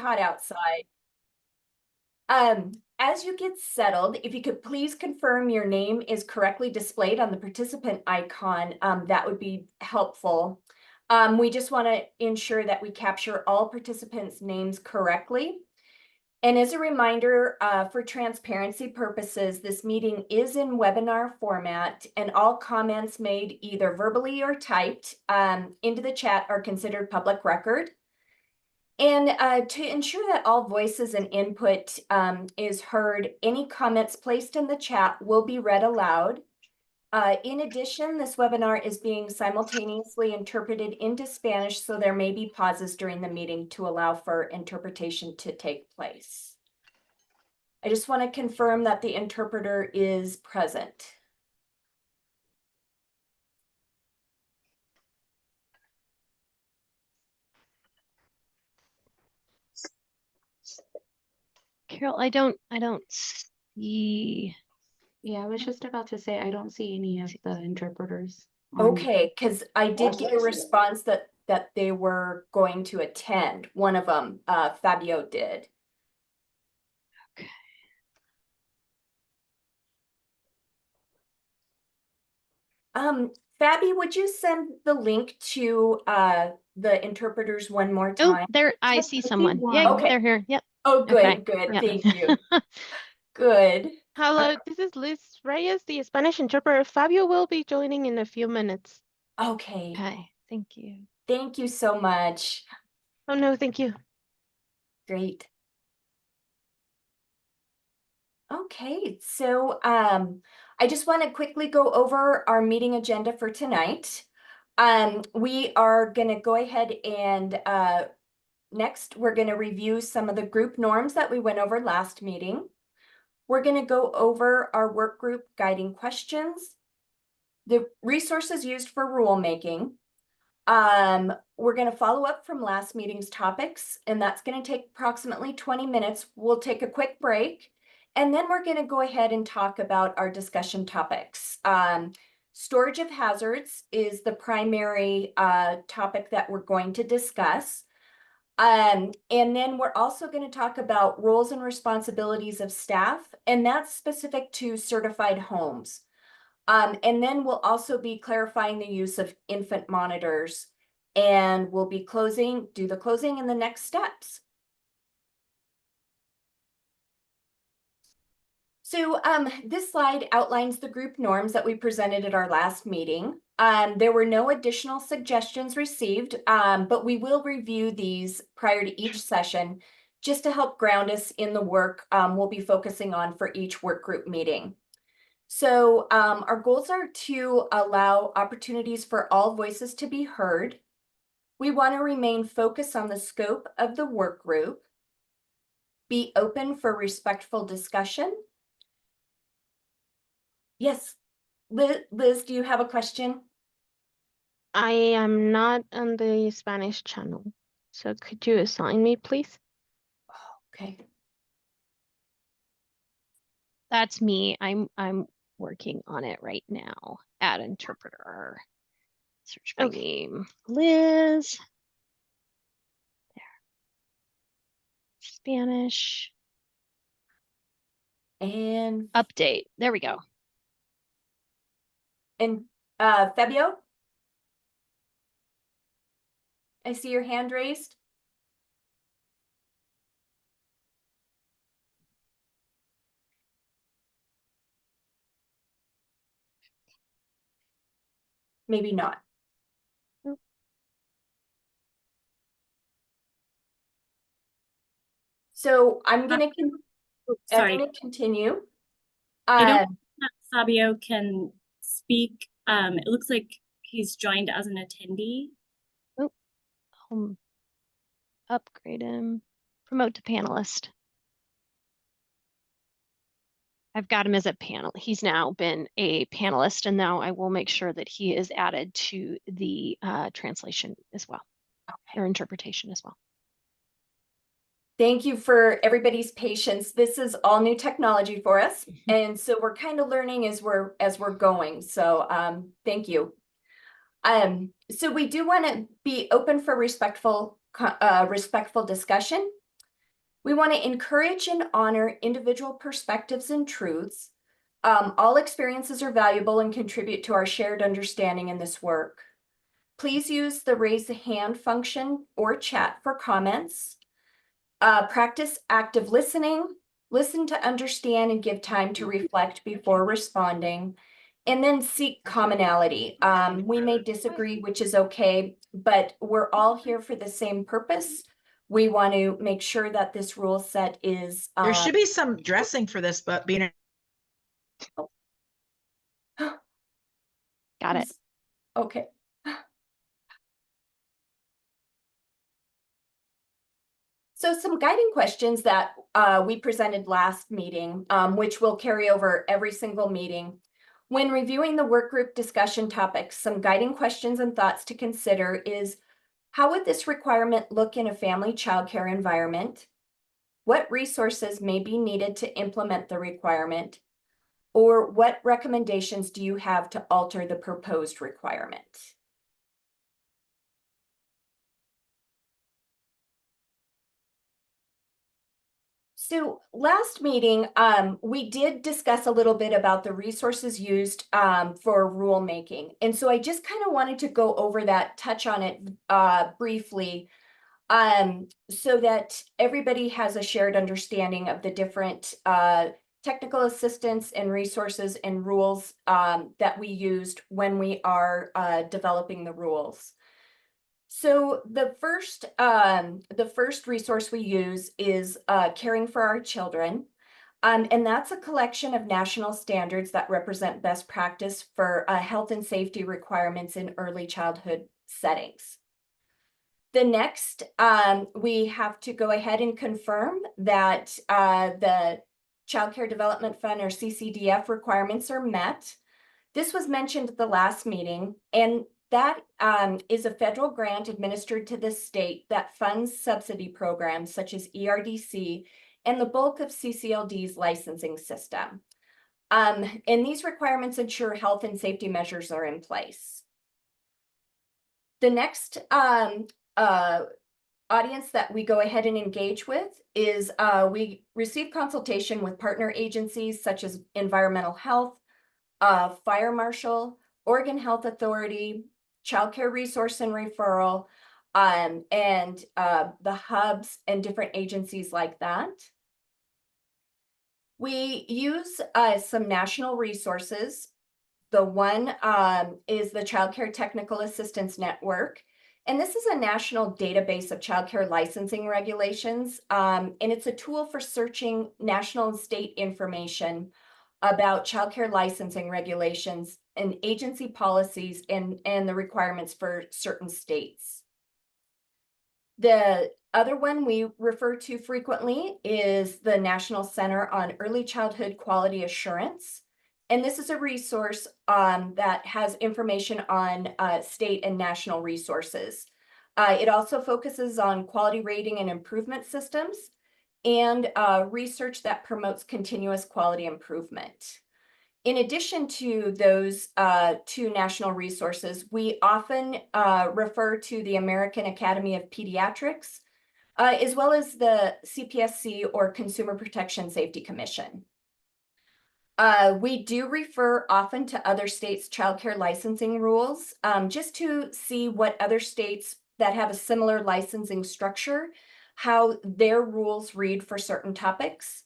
hot outside. As you get settled, if you could please confirm your name is correctly displayed on the participant icon, that would be helpful. We just want to ensure that we capture all participants' names correctly. And as a reminder, for transparency purposes, this meeting is in webinar format, and all comments made either verbally or typed into the chat are considered public record. And to ensure that all voices and input is heard, any comments placed in the chat will be read aloud. In addition, this webinar is being simultaneously interpreted into Spanish, so there may be pauses during the meeting to allow for interpretation to take place. I just want to confirm that the interpreter is present. Carol, I don't see. Yeah, I was just about to say, I don't see any of the interpreters. Okay, because I did get a response that they were going to attend. One of them, Fabio did. Okay. Fabi, would you send the link to the interpreters one more time? Oh, there, I see someone. Yeah, Okay. they're here. Yep. Oh, good, Okay. good. Yep. Thank you. Good. Hello, this is Liz Reyes, the Spanish interpreter. Fabio will be joining in a few minutes. Okay. Okay. Thank you. Thank you so much. Oh, no, thank you. Great. Okay, so I just want to quickly go over our meeting agenda for tonight. We are going to go ahead and next we're going to review some of the group norms that we went over last meeting. We're going to go over our work group guiding questions, the resources used for rulemaking. We're going to follow up from last meeting's topics, and that's going to take approximately 20 minutes. We'll take a quick break. And then we're going to go ahead and talk about our discussion topics. Storage of hazards is the primary topic that we're going to discuss. And then we're also going to talk about roles and responsibilities of staff, and that's specific to certified homes. And then we'll also be clarifying the use of infant monitors, and we'll be do the closing and the next steps. So this slide outlines the group norms that we presented at our last meeting. There were no additional suggestions received, but we will review these prior to each session just to help ground us in the work we'll be focusing on for each work group meeting. So our goals are to allow opportunities for all voices to be heard. We want to remain focused on the scope of the work group, be open for respectful discussion. Yes, Liz, do you have a question? I am not on the Spanish channel, so could you assign me, please? Okay. That's me. I'm working on it right now. Add interpreter. Search my name. Liz. There. Spanish. And update. There we go. And Fabio? I see your hand raised. Maybe not. So I'm going to continue. I don't think that Fabio can speak. It looks like he's joined as an attendee. Oh, upgrade him. Promote to panelist. I've got him as a panel. He's now been a panelist, and now I will make sure that he is added to the translation as well, or interpretation as well. Thank you for everybody's patience. This is all new technology for us, and so we're kind of learning as we're going. So thank you. So we do want to be open for respectful discussion. We want to encourage and honor individual perspectives and truths. All experiences are valuable and contribute to our shared understanding in this work. Please use the raise the hand function or chat for comments. Practice active listening. Listen to understand and give time to reflect before responding. And then seek commonality. We may disagree, which is okay, but we're all here for the same purpose. We want to make sure that this rule set is. There should be some dressing for this, but being Got it. Okay. So some guiding questions that we presented last meeting, which will carry over every single meeting. When reviewing the work group discussion topics, some guiding questions and thoughts to consider is, how would this requirement look in a family childcare environment? What resources may be needed to implement the requirement? Or what recommendations do you have to alter the proposed requirement? So last meeting, we did discuss a little bit about the resources used for rulemaking. And so I just kind of wanted to go over that, touch on it briefly, so that everybody has a shared understanding of the different technical assistance and resources and rules that we used when we are developing the rules. So the first resource we use is Caring for Our Children. And that's a collection of national standards that represent best practice for health and safety requirements in early childhood settings. The next, we have to go ahead and confirm that the Child Care Development Fund or CCDF requirements are met. This was mentioned at the last meeting, and that is a federal grant administered to the state that funds subsidy programs such as ERDC and the bulk of CCLD's licensing system. And these requirements ensure health and safety measures are in place. The next audience that we go ahead and engage with is we receive consultation with partner agencies such as Environmental Health, Fire Marshal, Oregon Health Authority, Child Care Resource and Referral, and the hubs and different agencies like that. We use some national resources. The one is the Child Care Technical Assistance Network. And this is a national database of childcare licensing regulations. And it's a tool for searching national and state information about childcare licensing regulations and agency policies and the requirements for certain states. The other one we refer to frequently is the National Center on Early Childhood Quality Assurance. And this is a resource that has information on state and national resources. It also focuses on quality rating and improvement systems and research that promotes continuous quality improvement. In addition to those two national resources, we often refer to the American Academy of Pediatrics, as well as the CPSC or Consumer Protection Safety Commission. We do refer often to other states' childcare licensing rules, just to see what other states that have a similar licensing structure, how their rules read for certain topics.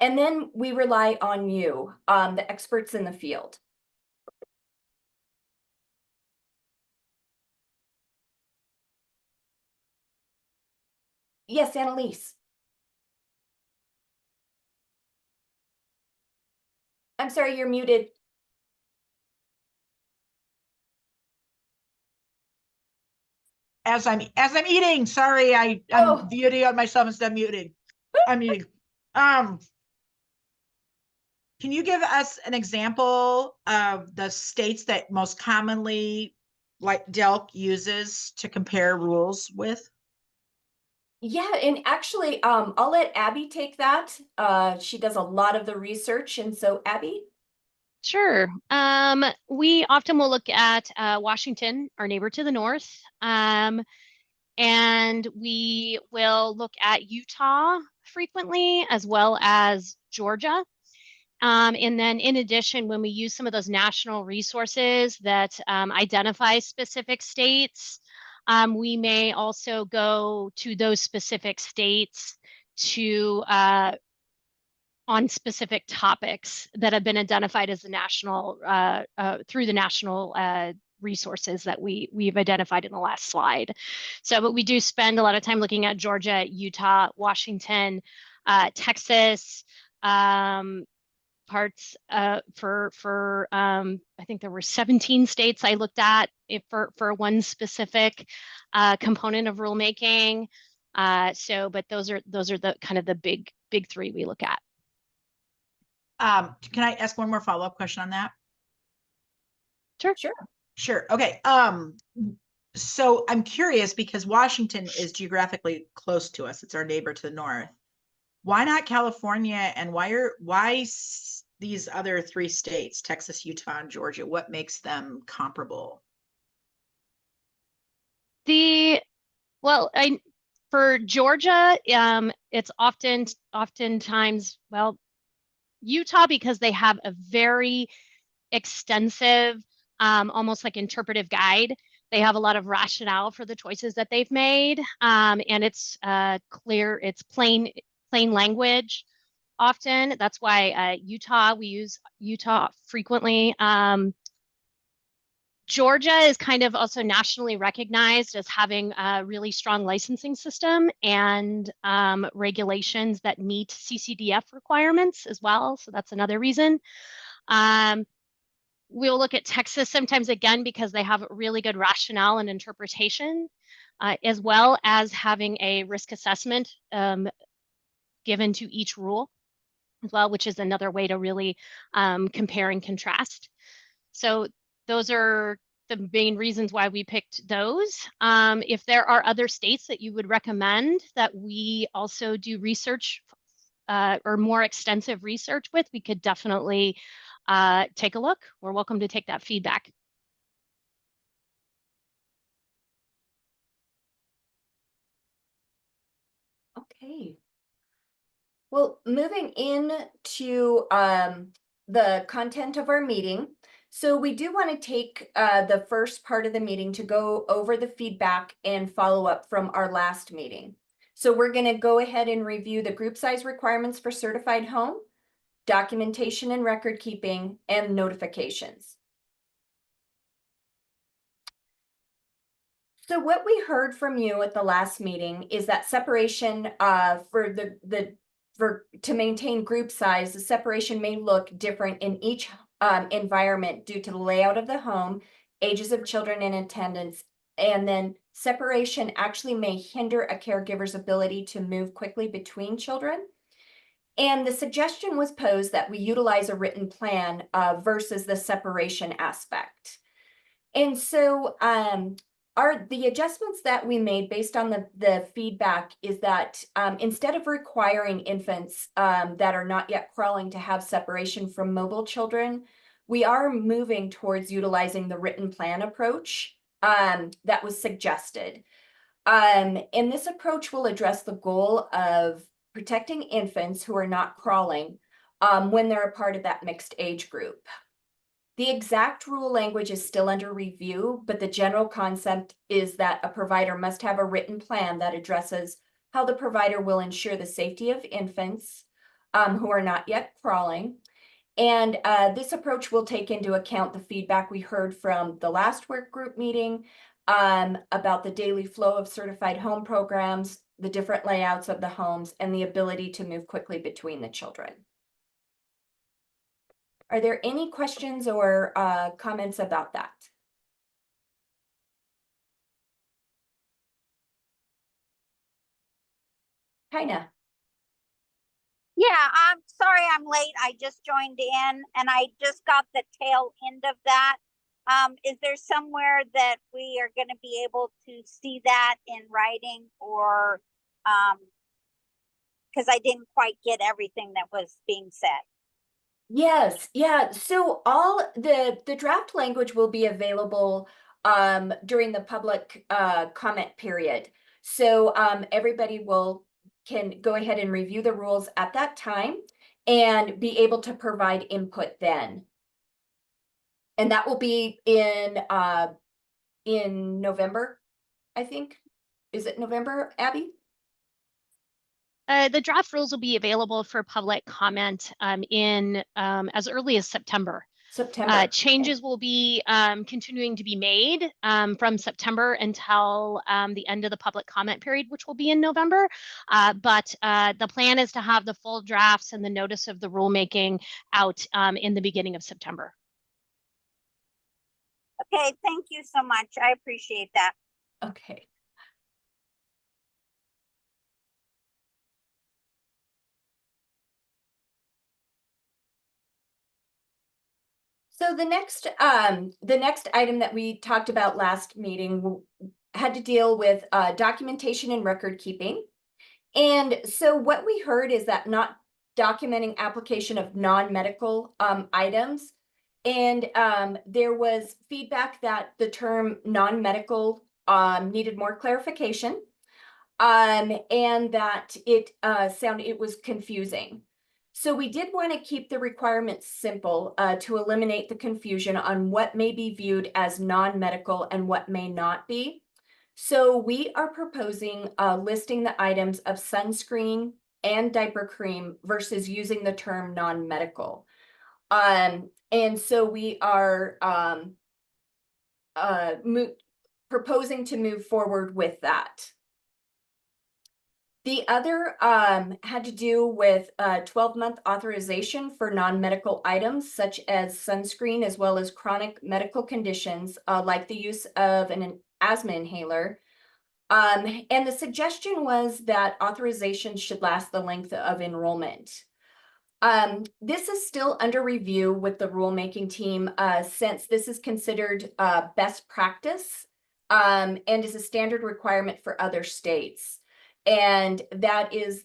And then we rely on you, the experts in the field. Yes, Annalise. I'm sorry, you're muted. as I'm eating, sorry, I'm muting on myself instead of muting. I'm muting. Can you give us an example of the states that most commonly like DELC uses to compare rules with? Yeah, and actually, I'll let Abby take that. She does a lot of the research, and so Abby. Sure. We often will look at Washington, our neighbor to the north, And we will look at Utah frequently, as well as Georgia. And then in addition, when we use some of those national resources that identify specific states, we may also go to those specific states to on specific topics that have been identified as the national through the national resources that we've identified in the last slide. So, but we do spend a lot of time looking at Georgia, Utah, Washington, Texas, parts for I think there were 17 states I looked at for one specific component of rulemaking. So, but those are the kind of the big three we look at. Can I ask one more follow-up question on that? Sure. Sure. Okay. So I'm curious because Washington is geographically close to us. It's our neighbor to the north. Why not California, and why these other 3 states, Texas, Utah, and Georgia? What makes them comparable? For Georgia, it's oftentimes, well, Utah, because they have a very extensive, almost like interpretive guide. They have a lot of rationale for the choices that they've made, and it's clear, it's plain language. Often, that's why Utah, we use Utah frequently. Georgia is kind of also nationally recognized as having a really strong licensing system and regulations that meet CCDF requirements as well. So that's another reason. We'll look at Texas sometimes again because they have really good rationale and interpretation, as well as having a risk assessment given to each rule as well, which is another way to really compare and contrast. So those are the main reasons why we picked those. If there are other states that you would recommend that we also do research or more extensive research with, we could definitely take a look. We're welcome to take that feedback. Okay. Well, moving into the content of our meeting. So we do want to take the first part of the meeting to go over the feedback and follow up from our last meeting. So we're going to go ahead and review the group size requirements for certified home, documentation and record keeping, and notifications. So what we heard from you at the last meeting is that separation to maintain group size, the separation may look different in each environment due to the layout of the home, ages of children in attendance, and then separation actually may hinder a caregiver's ability to move quickly between children. And the suggestion was posed that we utilize a written plan versus the separation aspect. And so the adjustments that we made based on the feedback is that instead of requiring infants that are not yet crawling to have separation from mobile children, we are moving towards utilizing the written plan approach that was suggested. And this approach will address the goal of protecting infants who are not crawling when they're a part of that mixed age group. The exact rule language is still under review, but the general concept is that a provider must have a written plan that addresses how the provider will ensure the safety of infants who are not yet crawling. And this approach will take into account the feedback we heard from the last work group meeting about the daily flow of certified home programs, the different layouts of the homes, and the ability to move quickly between the children. Are there any questions or comments about that? Kinda. Yeah, I'm sorry I'm late. I just joined in and I just got the tail end of that. Is there somewhere that we are going to be able to see that in writing, or because I didn't quite get everything that was being said? Yes, yeah. So all the draft language will be available during the public comment period. So everybody can go ahead and review the rules at that time and be able to provide input then. And that will be in November, I think. Is it November, Abby? The draft rules will be available for public comment in as early as September. September. Changes will be continuing to be made from September until the end of the public comment period, which will be in November. But the plan is to have the full drafts and the notice of the rulemaking out in the beginning of September. Okay, thank you so much. I appreciate that. Okay. So the next item that we talked about last meeting had to deal with documentation and record keeping. And so what we heard is that not documenting application of non-medical items. And there was feedback that the term non-medical needed more clarification. And that it was confusing. So we did want to keep the requirements simple to eliminate the confusion on what may be viewed as non-medical and what may not be. So we are proposing listing the items of sunscreen and diaper cream versus using the term non-medical. And so we are proposing to move forward with that. The other had to do with 12-month authorization for non-medical items such as sunscreen, as well as chronic medical conditions like the use of an asthma inhaler. And the suggestion was that authorization should last the length of enrollment. This is still under review with the rulemaking team since this is considered best practice and is a standard requirement for other states. And that is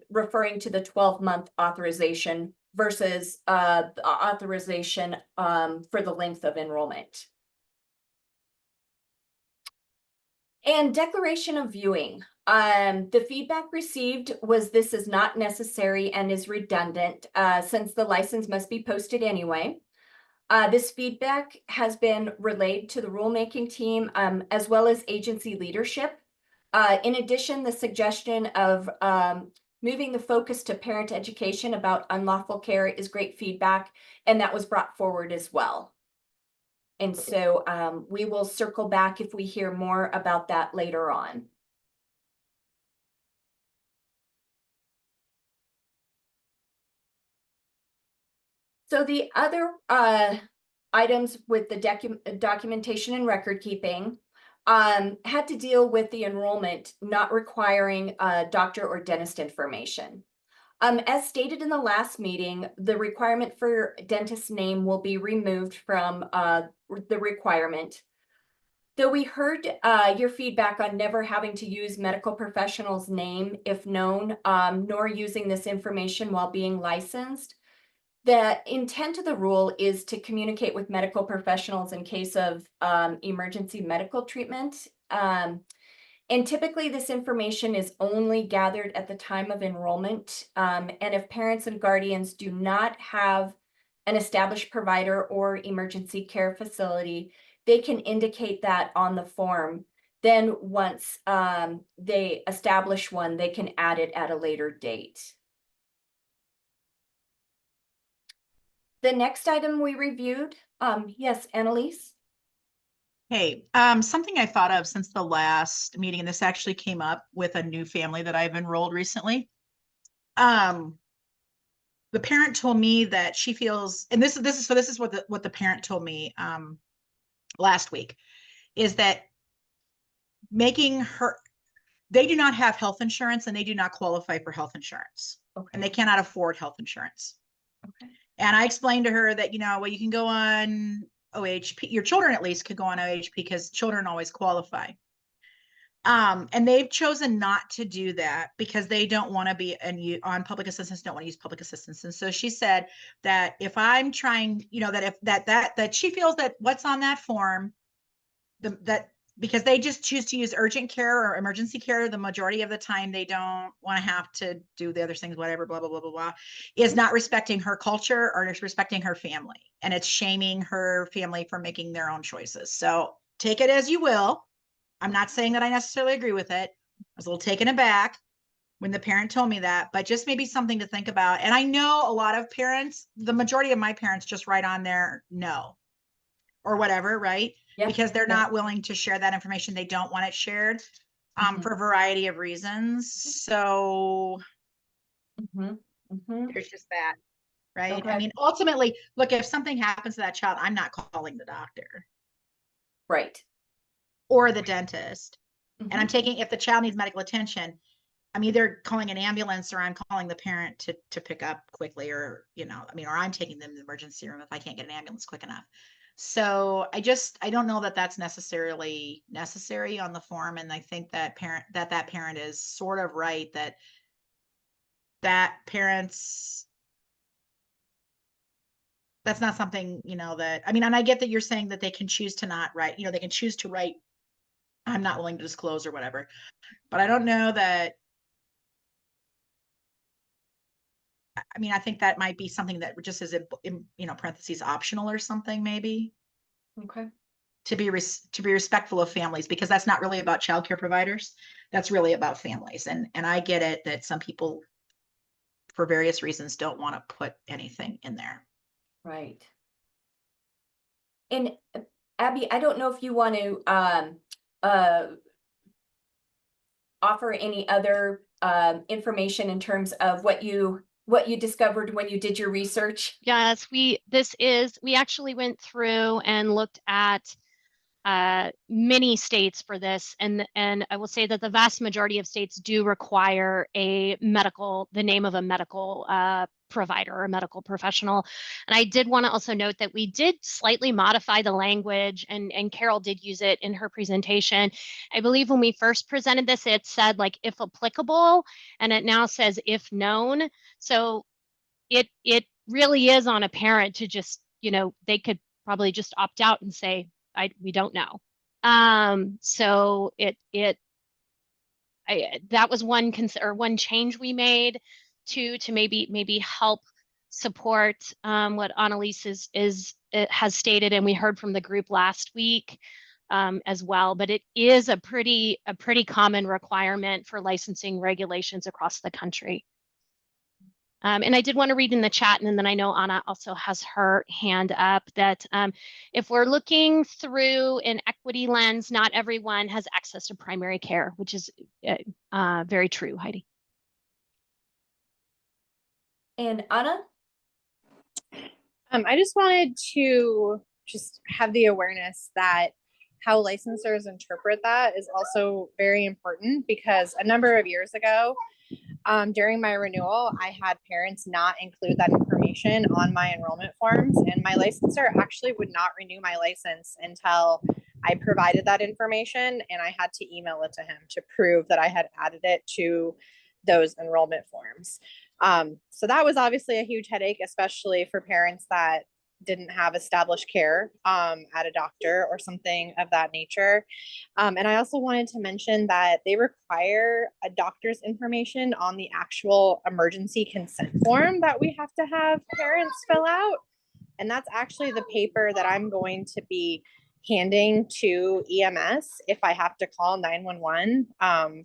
referring to the 12-month authorization versus the authorization for the length of enrollment. And declaration of viewing. The feedback received was this is not necessary and is redundant since the license must be posted anyway. This feedback has been relayed to the rulemaking team as well as agency leadership. In addition, the suggestion of moving the focus to parent education about unlawful care is great feedback, and that was brought forward as well. And so we will circle back if we hear more about that later on. So the other items with the documentation and record keeping had to deal with the enrollment not requiring doctor or dentist information. As stated in the last meeting, the requirement for dentist name will be removed from the requirement. Though we heard your feedback on never having to use medical professional's name if known, nor using this information while being licensed, the intent of the rule is to communicate with medical professionals in case of emergency medical treatment. And typically this information is only gathered at the time of enrollment. And if parents and guardians do not have an established provider or emergency care facility, they can indicate that on the form. Then once they establish one, they can add it at a later date. The next item we reviewed, yes, Annalise? Hey, something I thought of since the last meeting, and this actually came up with a new family that I've enrolled recently. The parent told me that she feels, and this is what the parent told me last week, is that they do not have health insurance and they do not qualify for health insurance. Okay. And they cannot afford health insurance. Okay. And I explained to her that, well, you can go on OHP, your children at least could go on OHP because children always qualify. And they've chosen not to do that because they don't want to be on public assistance, don't want to use public assistance. And so she said that if I'm trying, that if that she feels that what's on that form, that because they just choose to use urgent care or emergency care the majority of the time. They don't want to have to do the other things, whatever, blah, blah, blah, blah, blah, is not respecting her culture or respecting her family. And it's shaming her family for making their own choices. So take it as you will. I'm not saying that I necessarily agree with it. I was a little taken aback when the parent told me that, but just maybe something to think about. And I know a lot of parents, the majority of my parents just write on there, no, or whatever, right? Yeah. Because they're Yeah. not willing to share that information. They don't want it shared for a variety of reasons. So there's just that, right? Okay. I mean, ultimately, look, if something happens to that child, I'm not calling the doctor Right. or the dentist. And I'm Mhm. taking, if the child needs medical attention, I'm either calling an ambulance or I'm calling the parent to pick up quickly, or, you know, I mean, or I'm taking them to the emergency room if I can't get an ambulance quick enough. So I don't know that that's necessarily necessary on the form. And I think that that parent is sort of right, that parents, that's not something, you know, that, I mean, and I get that you're saying that they can choose to not write, you know, they can choose to write, I'm not willing to disclose or whatever, but I don't know that, I mean, I think that might be something that just is in, you know, parentheses optional or something, maybe Okay. to be respectful of families, because that's not really about childcare providers. That's really about families. And I get it that some people, for various reasons, don't want to put anything in there. Right. And Abby, I don't know if you want to offer any other information in terms of what you discovered when you did your research. Yes, we actually went through and looked at many states for this, and I will say that the vast majority of states do require the name of a medical provider or medical professional. And I did want to also note that we did slightly modify the language, and Carol did use it in her presentation. I believe when we first presented this, it said like if applicable, and it now says if known. So it really is on a parent to just, you know, they could probably just opt out and say, we don't know. So that was one change we made to maybe help support what Annalise has stated, and we heard from the group last week as well. But it is a pretty common requirement for licensing regulations across the country. And I did want to read in the chat, and then I know Anna also has her hand up, that if we're looking through an equity lens, not everyone has access to primary care, which is very true, Heidi. And Anna? I just wanted to just have the awareness that how licensors interpret that is also very important, because a number of years ago, during my renewal, I had parents not include that information on my enrollment forms, and my licensor actually would not renew my license until I provided that information, and I had to email it to him to prove that I had added it to those enrollment forms. So that was obviously a huge headache, especially for parents that didn't have established care at a doctor or something of that nature. And I also wanted to mention that they require a doctor's information on the actual emergency consent form that we have to have parents fill out. And that's actually the paper that I'm going to be handing to EMS if I have to call 911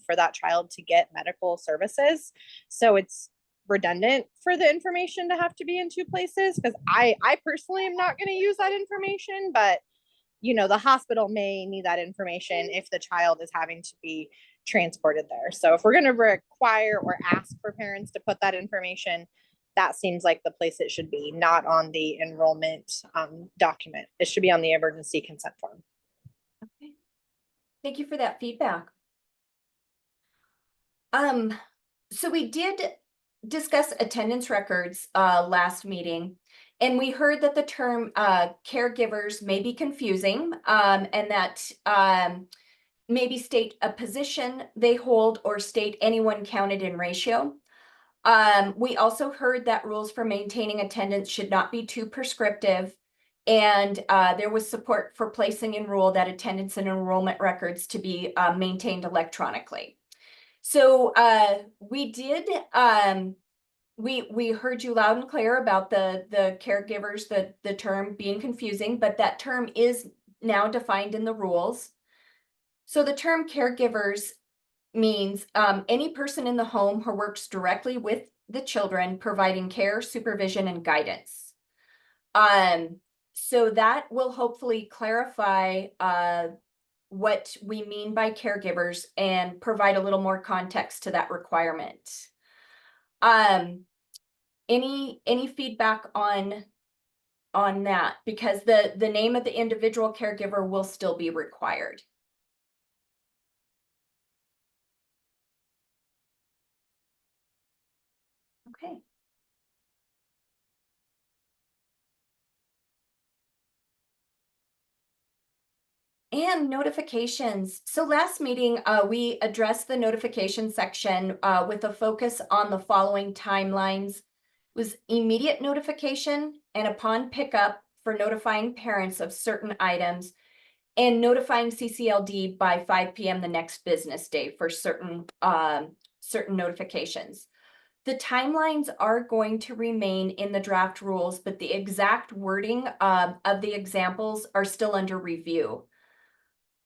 for that child to get medical services. So it's redundant for the information to have to be in two places, because I personally am not going to use that information, but you know, the hospital may need that information if the child is having to be transported there. So if we're going to require or ask for parents to put that information, that seems like the place it should be, not on the enrollment document. It should be on the emergency consent form. Okay. Thank you for that feedback. So we did discuss attendance records last meeting, and we heard that the term caregivers may be confusing, and that maybe state a position they hold or state anyone counted in ratio. We also heard that rules for maintaining attendance should not be too prescriptive, And there was support for placing in rule that attendance and enrollment records to be maintained electronically. So we did, we heard you loud and clear about the caregivers, the term being confusing, but that term is now defined in the rules. So the term caregivers means any person in the home who works directly with the children, providing care, supervision, and guidance. So that will hopefully clarify what we mean by caregivers and provide a little more context to that requirement. Any feedback on that? Because the name of the individual caregiver will still be required. Okay. And notifications. So last meeting, we addressed the notification section with a focus on the following timelines. It was immediate notification and upon pickup for notifying parents of certain items, and notifying CCLD by 5 p.m. the next business day for certain notifications. The timelines are going to remain in the draft rules, but the exact wording of the examples are still under review.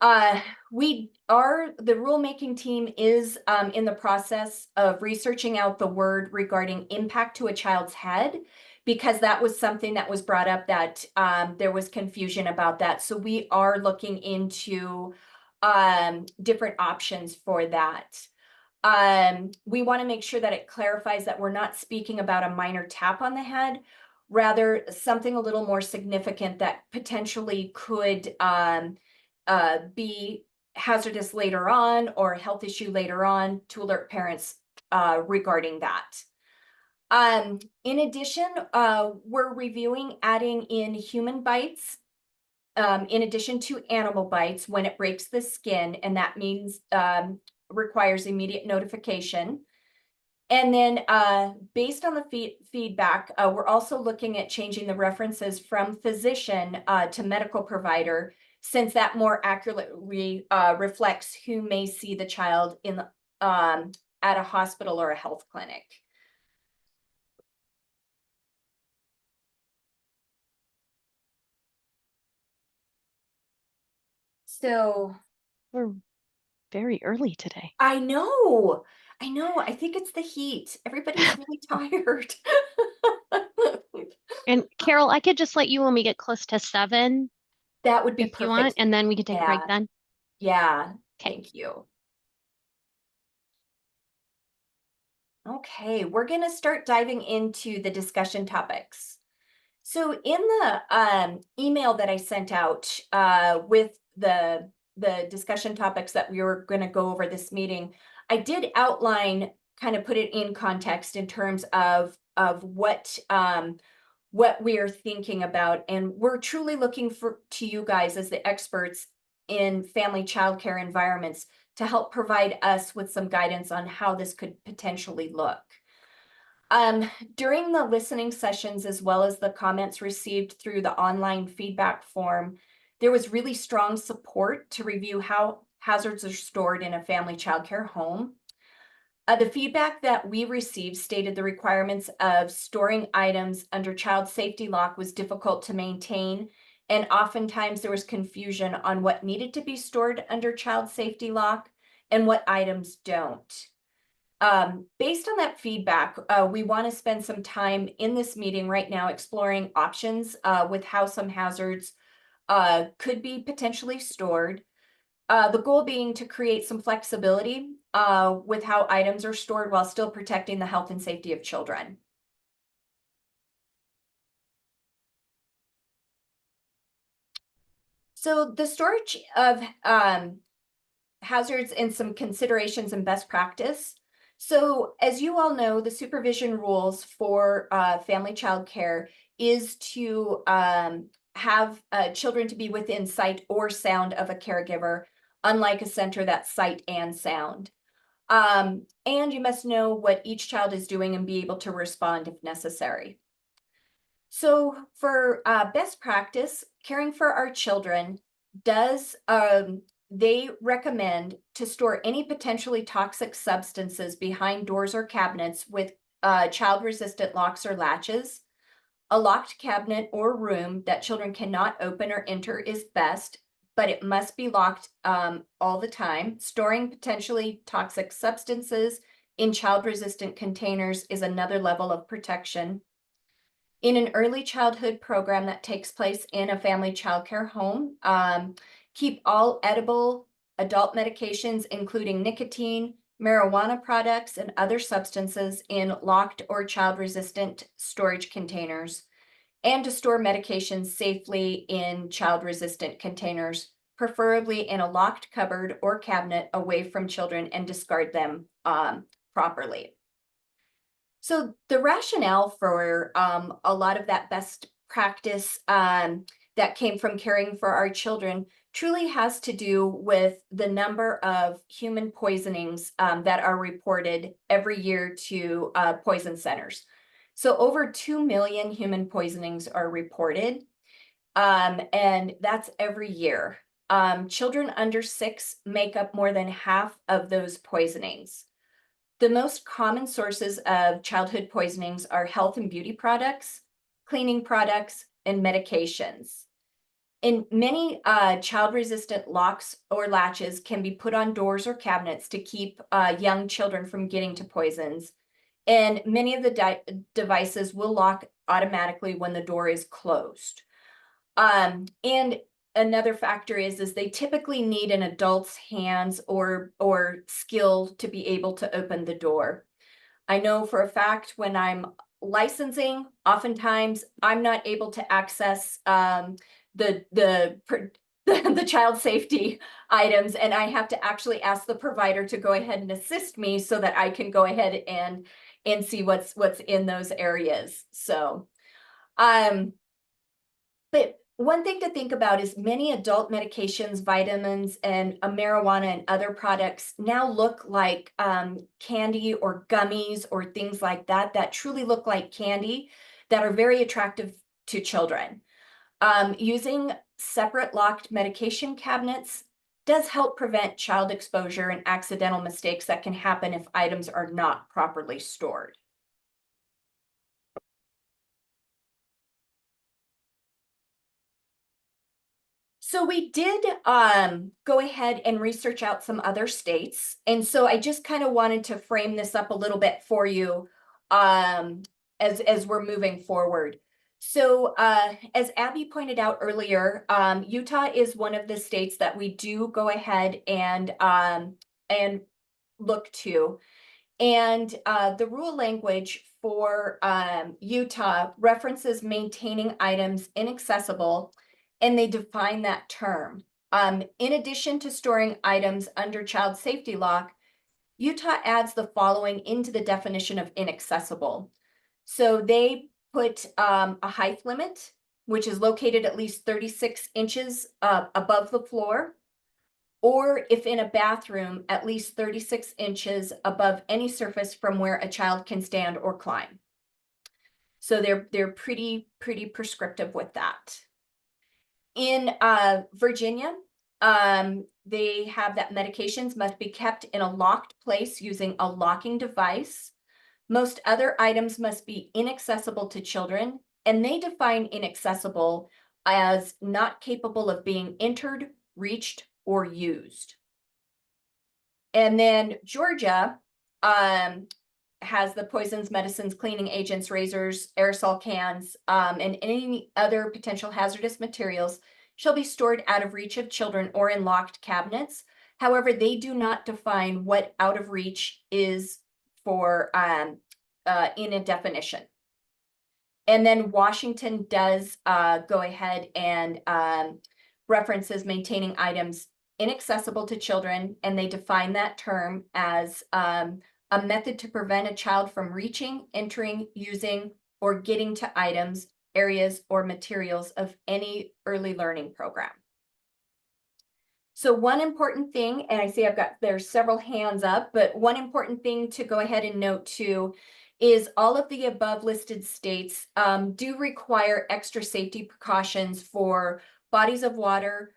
The rulemaking team is in the process of researching out the word regarding impact to a child's head, because that was something that was brought up that there was confusion about that. So we are looking into different options for that. We want to make sure that it clarifies that we're not speaking about a minor tap on the head, rather something a little more significant that potentially could be hazardous later on or a health issue later on, to alert parents regarding that. In addition, we're reviewing adding in human bites in addition to animal bites when it breaks the skin, and that means requires immediate notification. And then based on the feedback, we're also looking at changing the references from physician to medical provider, since that more accurately reflects who may see the child in at a hospital or a health clinic. So We're very early today. I know. I think it's the heat. Everybody's really tired. And Carol, I could just let you when we get close to 7 That would be if you want, perfect. and then we can take a break Yeah. then. Yeah, Okay. thank you. Okay, we're going to start diving into the discussion topics. So in the email that I sent out with the discussion topics that we were going to go over this meeting, I did outline, kind of put it in context in terms of what we are thinking about, and we're truly looking to you guys as the experts in family childcare environments to help provide us with some guidance on how this could potentially look. During the listening sessions, as well as the comments received through the online feedback form, there was really strong support to review how hazards are stored in a family childcare home. The feedback that we received stated the requirements of storing items under child safety lock was difficult to maintain, and oftentimes there was confusion on what needed to be stored under child safety lock and what items don't. Based on that feedback, we want to spend some time in this meeting right now exploring options with how some hazards could be potentially stored. The goal being to create some flexibility with how items are stored while still protecting the health and safety of children. So the storage of hazards and some considerations and best practice. So as you all know, the supervision rules for family child care is to have children to be within sight or sound of a caregiver, unlike a center that's sight and sound. And you must know what each child is doing and be able to respond if necessary. So for best practice, caring for our children does, they recommend to store any potentially toxic substances behind doors or cabinets with child-resistant locks or latches. A locked cabinet or room that children cannot open or enter is best, but it must be locked all the time. Storing potentially toxic substances in child-resistant containers is another level of protection. In an early childhood program that takes place in a family childcare home, keep all edible adult medications, including nicotine, marijuana products, and other substances in locked or child-resistant storage containers, and to store medications safely in child-resistant containers, preferably in a locked cupboard or cabinet away from children, and discard them properly. So the rationale for a lot of that best practice that came from caring for our children truly has to do with the number of human poisonings that are reported every year to poison centers. So over 2 million human poisonings are reported, and that's every year. Children under 6 make up more than half of those poisonings. The most common sources of childhood poisonings are health and beauty products, cleaning products, and medications. And many child-resistant locks or latches can be put on doors or cabinets to keep young children from getting to poisons. And many of the devices will lock automatically when the door is closed. And another factor is they typically need an adult's hands or skill to be able to open the door. I know for a fact when I'm licensing, oftentimes I'm not able to access the child safety items, and I have to actually ask the provider to go ahead and assist me so that I can go ahead and see what's in those areas. So but one thing to think about is many adult medications, vitamins, and marijuana and other products now look like candy or gummies or things like that, that truly look like candy, that are very attractive to children. Using separate locked medication cabinets does help prevent child exposure and accidental mistakes that can happen if items are not properly stored. So we did go ahead and research out some other states. And so I just kind of wanted to frame this up a little bit for you as we're moving forward. So as Abby pointed out earlier, Utah is one of the states that we do go ahead and look to. And the rule language for Utah references maintaining items inaccessible, and they define that term. In addition to storing items under child safety lock, Utah adds the following into the definition of inaccessible. So they put a height limit, which is located at least 36 inches above the floor, or if in a bathroom, at least 36 inches above any surface from where a child can stand or climb. So they're pretty prescriptive with that. In Virginia, they have that medications must be kept in a locked place using a locking device. Most other items must be inaccessible to children, and they define inaccessible as not capable of being entered, reached, or used. And then Georgia has the poisons, medicines, cleaning agents, razors, aerosol cans, and any other potential hazardous materials shall be stored out of reach of children or in locked cabinets. However, they do not define what out of reach is for in a definition. And then Washington does go ahead and references maintaining items inaccessible to children, and they define that term as a method to prevent a child from reaching, entering, using, or getting to items, areas, or materials of any early learning program. So one important thing, and I see there's several hands up, but one important thing to go ahead and note too is all of the above listed states do require extra safety precautions for bodies of water,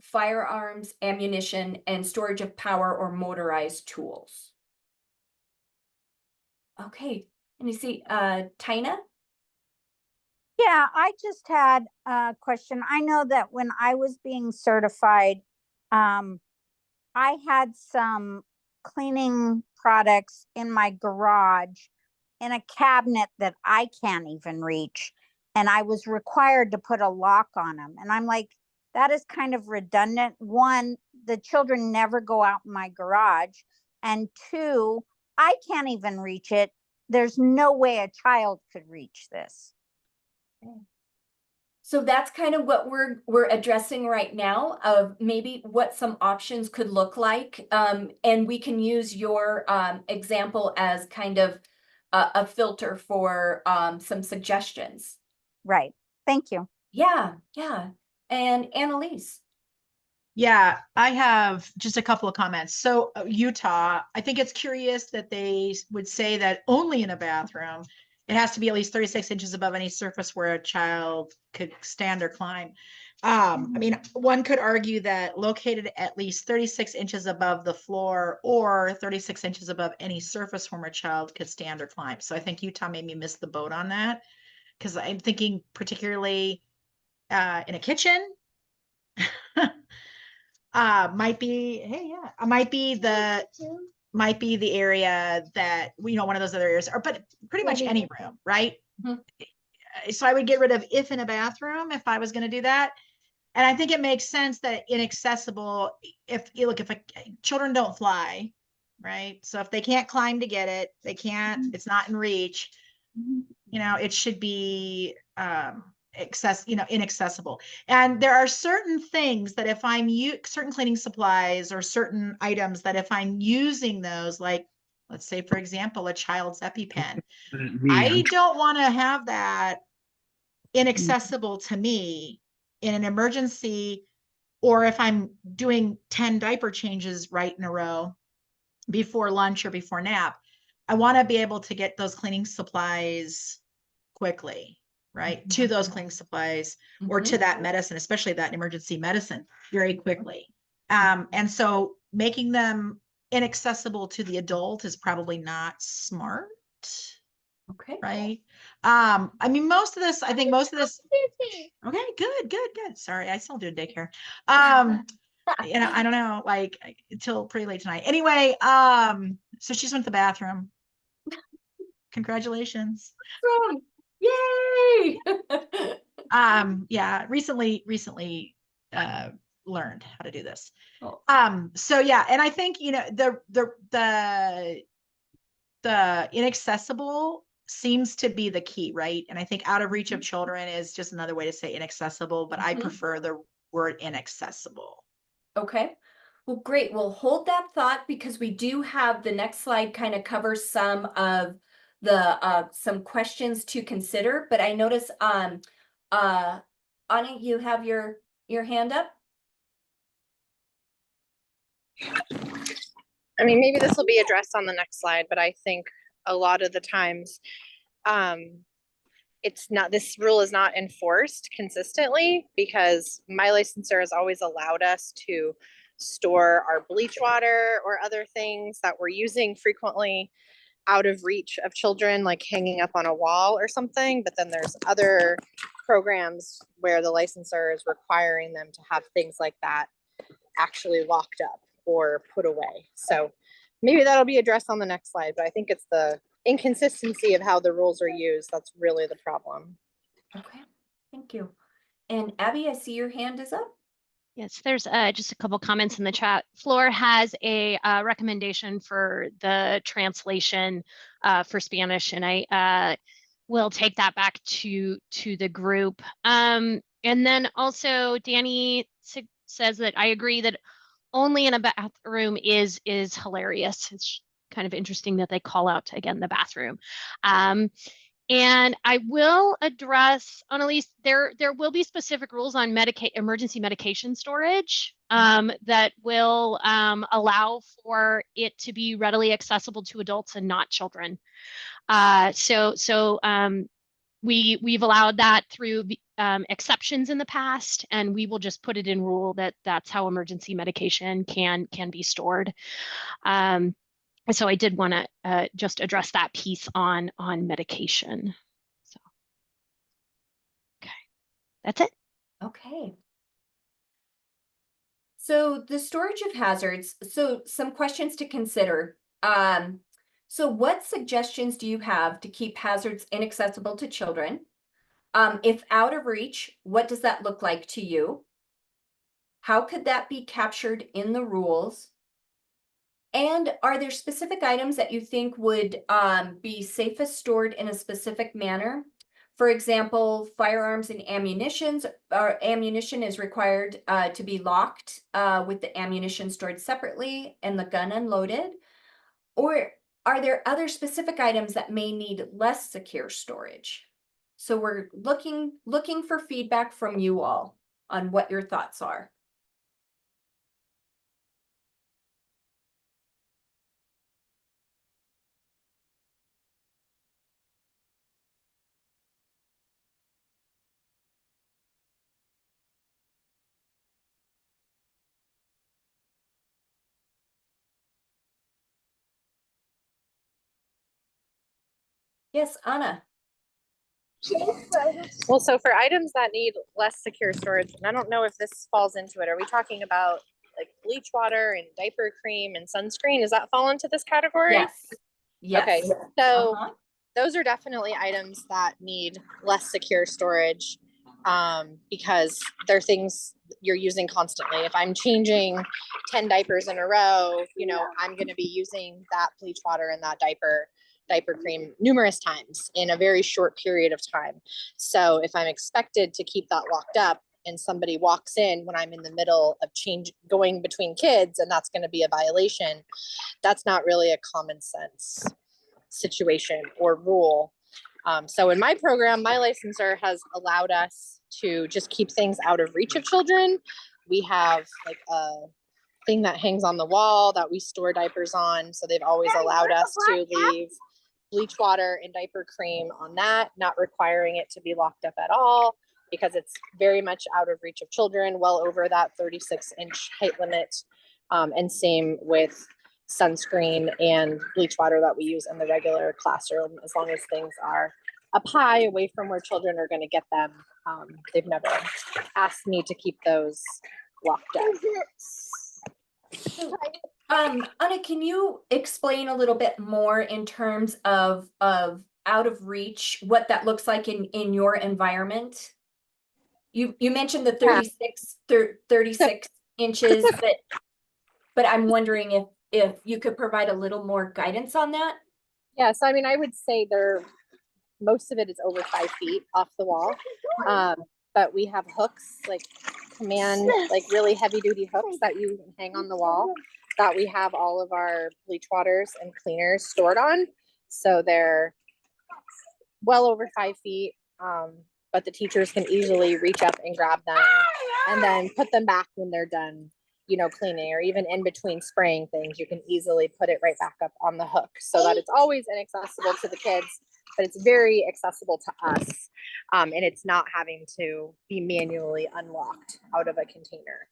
firearms, ammunition, and storage of power or motorized tools. Okay, and you see, Tina? Yeah, I just had a question. I know that when I was being certified, I had some cleaning products in my garage in a cabinet that I can't even reach. And I was required to put a lock on them. And I'm like, that is kind of redundant. One, the children never go out in my garage. And two, I can't even reach it. There's no way a child could reach this. So that's kind of what we're addressing right now, of maybe what some options could look like. And we can use your example as kind of a filter for some suggestions. Right. Thank you. Yeah, yeah. And Annalise. Yeah, I have just a couple of comments. So Utah, I think it's curious that they would say that only in a bathroom, it has to be at least 36 inches above any surface where a child could stand or climb. I mean, one could argue that located at least 36 inches above the floor or 36 inches above any surface where a child could stand or climb. So I think Utah made me miss the boat on that, because I'm thinking particularly in a kitchen. Might be, hey, yeah, might be the area that, one of those other areas, or but pretty much any room, right? So I would get rid of if in a bathroom if I was going to do that. And I think it makes sense that inaccessible, if you look, if children don't fly, right? So if they can't climb to get it, they can't, it's not in reach, it should be inaccessible. And there are certain things that if I'm certain cleaning supplies or certain items that if I'm using those, like let's say, for example, a child's EpiPen, I don't want to have that inaccessible to me in an emergency, or if I'm doing 10 diaper changes right in a row before lunch or before nap. I want to be able to get those cleaning supplies quickly, right? To those cleaning supplies or to that medicine, especially that emergency medicine, very quickly. And so making them inaccessible to the adult is probably not smart. Okay. Right. I mean, most of this, okay, good. Sorry, I still do daycare. I don't know, like until pretty late tonight. Anyway, so she's went to the bathroom. Congratulations. Yay! Yeah, recently learned how to do this. Oh. So yeah, and I think the inaccessible seems to be the key, right? And I think out of reach of children is just another way to say inaccessible, but I prefer the word inaccessible. Okay. Well, great. We'll hold that thought because we do have the next slide kind of covers some of the some questions to consider. But I notice Anna, you have your hand up. I mean, maybe this will be addressed on the next slide, but I think a lot of the times this rule is not enforced consistently, because my licensor has always allowed us to store our bleach water or other things that we're using frequently out of reach of children, like hanging up on a wall or something. But then there's other programs where the licensor is requiring them to have things like that actually locked up or put away. So maybe that'll be addressed on the next slide, but I think it's the inconsistency of how the rules are used that's really the problem. Okay, thank you. And Abby, I see your hand is up. Yes, there's just a couple comments in the chat. Floor has a recommendation for the translation for Spanish, and I will take that back to the group. And then also Danny says that I agree that only in a bathroom is hilarious. It's kind of interesting that they call out again the bathroom. And I will address, Annalise, there will be specific rules on emergency medication storage that will allow for it to be readily accessible to adults and not children. We've allowed that through exceptions in the past, and we will just put it in rule that that's how emergency medication can be stored. So I did want to just address that piece on medication. So, okay, that's it. Okay. So the storage of hazards, so some questions to consider. So what suggestions do you have to keep hazards inaccessible to children? If out of reach, what does that look like to you? How could that be captured in the rules? And are there specific items that you think would be safest stored in a specific manner? For example, firearms and ammunition is required to be locked with the ammunition stored separately and the gun unloaded. Or are there other specific items that may need less secure storage? So we're looking for feedback from you all on what your thoughts are. Yes, Anna. Well, so for items that need less secure storage, and I don't know if this falls into it, are we talking about like bleach water and diaper cream and sunscreen? Does that fall into this category? Yes. Yes. Okay, so Uh-huh. those are definitely items that need less secure storage because they're things you're using constantly. If I'm changing 10 diapers in a row, you know, I'm going to be using that bleach water and that diaper cream numerous times in a very short period of time. So if I'm expected to keep that locked up and somebody walks in when I'm in the middle of going between kids, and that's going to be a violation, that's not really a common sense situation or rule. So in my program, my licensor has allowed us to just keep things out of reach of children. We have like a thing that hangs on the wall that we store diapers on. So they've always allowed us to leave bleach water and diaper cream on that, not requiring it to be locked up at all because it's very much out of reach of children, well over that 36-inch height limit. And same with sunscreen and bleach water that we use in the regular classroom, as long as things are up high away from where children are going to get them. They've never asked me to keep those locked up. Anna, can you explain a little bit more in terms of out of reach, what that looks like in your environment? You mentioned the 36 inches, but I'm wondering if you could provide a little more guidance on that. Yeah, so I mean, I would say most of it is over 5 feet off the wall. But we have hooks, like like really heavy duty hooks that you can hang on the wall that we have all of our bleach waters and cleaners stored on. So they're well over 5 feet. But the teachers can easily reach up and grab them and then put them back when they're done, you know, cleaning, or even in between spraying things, you can easily put it right back up on the hook so that it's always inaccessible to the kids, but it's very accessible to us. And it's not having to be manually unlocked out of a container.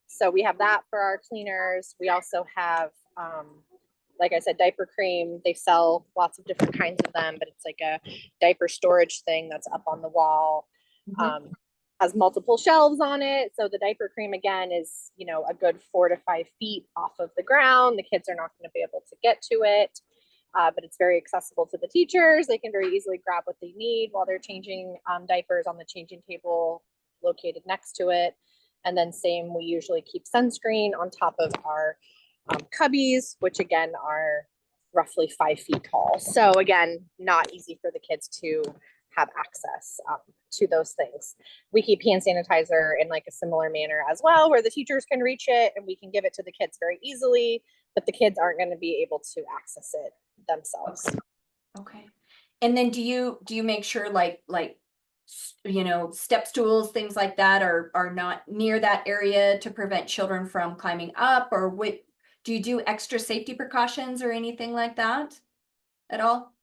So we have that for our cleaners. We also have, like I said, diaper cream. They sell lots of different kinds of them, but it's like a diaper storage thing that's up on the wall. Has multiple shelves on it. So the diaper cream, again, is, you know, a good 4 to 5 feet off of the ground. The kids are not going to be able to get to it, but it's very accessible to the teachers. They can very easily grab what they need while they're changing diapers on the changing table located next to it. And then same, we usually keep sunscreen on top of our cubbies, which again are roughly 5 feet tall. So again, not easy for the kids to have access to those things. We keep hand sanitizer in like a similar manner as well, where the teachers can reach it and we can give it to the kids very easily, but the kids aren't going to be able to access it themselves. Okay. And then do you make sure you know, step stools, things like that are not near that area to prevent children from climbing up, or what? Do you do extra safety precautions or anything like that at all?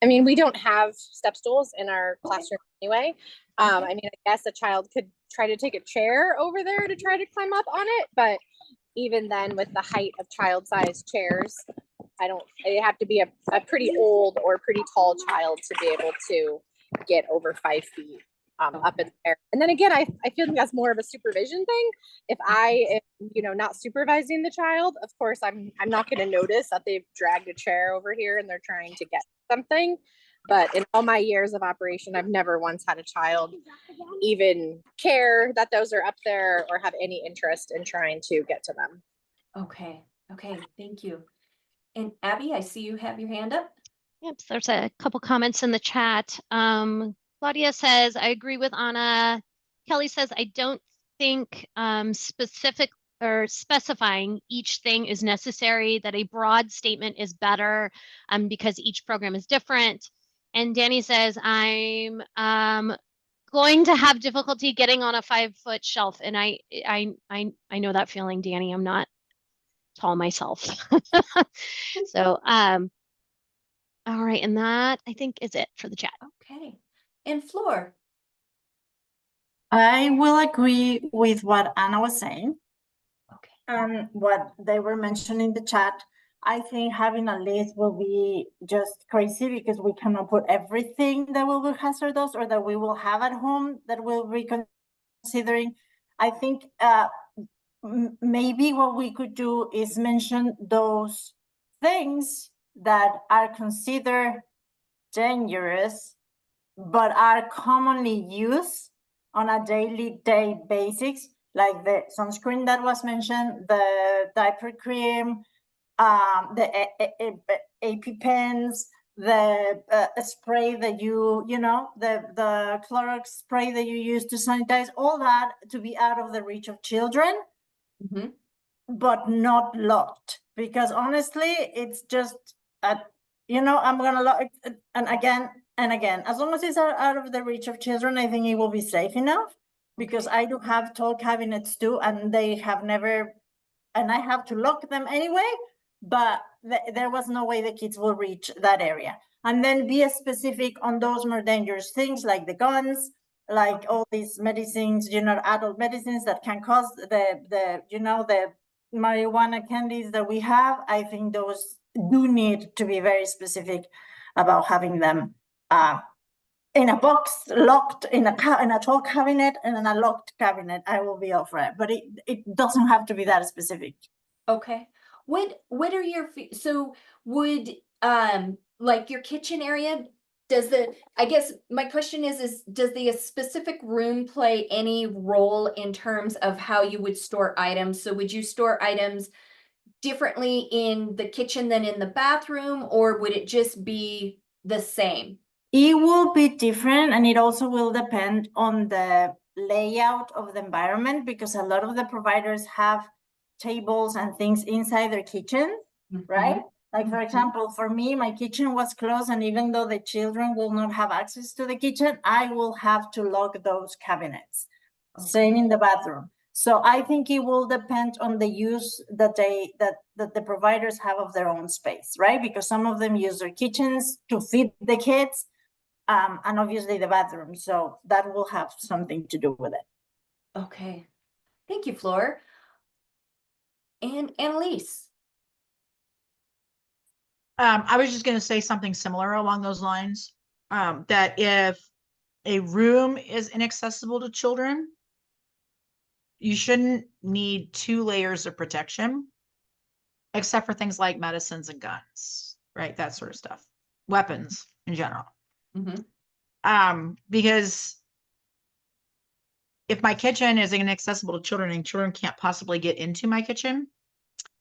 I mean, we don't have step stools in our classroom anyway. I mean, I guess a child could try to take a chair over there to try to climb up on it, but even then with the height of child-sized chairs, they have to be a pretty old or pretty tall child to be able to get over 5 feet up in the air. And then again, I feel like that's more of a supervision thing. If I am, you know, not supervising the child, of course, I'm not going to notice that they've dragged a chair over here and they're trying to get something. But in all my years of operation, I've never once had a child even care that those are up there or have any interest in trying to get to them. Okay, thank you. And Abby, I see you have your hand up. Yep, so there's a couple comments in the chat. Claudia says, I agree with Anna. Kelly says, I don't think specific or specifying each thing is necessary, that a broad statement is better because each program is different. And Danny says, I'm going to have difficulty getting on a 5-foot shelf. And I know that feeling, Danny. I'm not tall myself. So, all right, and that I think is it for the chat. Okay, and Floor. I will agree with what Anna was saying. Okay. And what they were mentioning in the chat. I think having a list will be just crazy because we cannot put everything that will be hazardous or that we will have at home that we'll be considering. I think maybe what we could do is mention those things that are considered dangerous but are commonly used on a daily basis, like the sunscreen that was mentioned, the diaper cream, the EpiPens, the spray that you know, the Clorox spray that you use to sanitize, all that to be out of the reach of children, but not locked. Because honestly, it's just, you know, I'm gonna lock it, and again, as long as it's out of the reach of children, I think it will be safe enough. Because I do have tall cabinets too, and they have never, and I have to lock them anyway, but there was no way the kids will reach that area. And then be specific on those more dangerous things like the guns, like all these medicines, you know, adult medicines that can cause the you know, the marijuana candies that we have. I think those do need to be very specific about having them in a box, locked in a tall cabinet, and in a locked cabinet. I will be all for it, but it doesn't have to be that specific. Okay. What are your, so would like your kitchen area, I guess my question is does the specific room play any role in terms of how you would store items? So would you store items differently in the kitchen than in the bathroom, or would it just be the same? It will be different, and it also will depend on the layout of the environment, because a lot of the providers have tables and things inside their kitchen, right? Like, for example, for me, my kitchen was closed, and even though the children will not have access to the kitchen, I will have to lock those cabinets. Same in the bathroom. So I think it will depend on the use that the providers have of their own space, right? Because some of them use their kitchens to feed the kids, and obviously the bathroom. So that will have something to do with it. Okay. Thank you, Flor. And Annalise. I was just going to say something similar along those lines, that if a room is inaccessible to children, you shouldn't need 2 layers of protection, except for things like medicines and guns, right? That sort of stuff, weapons in general. Because if my kitchen is inaccessible to children and children can't possibly get into my kitchen,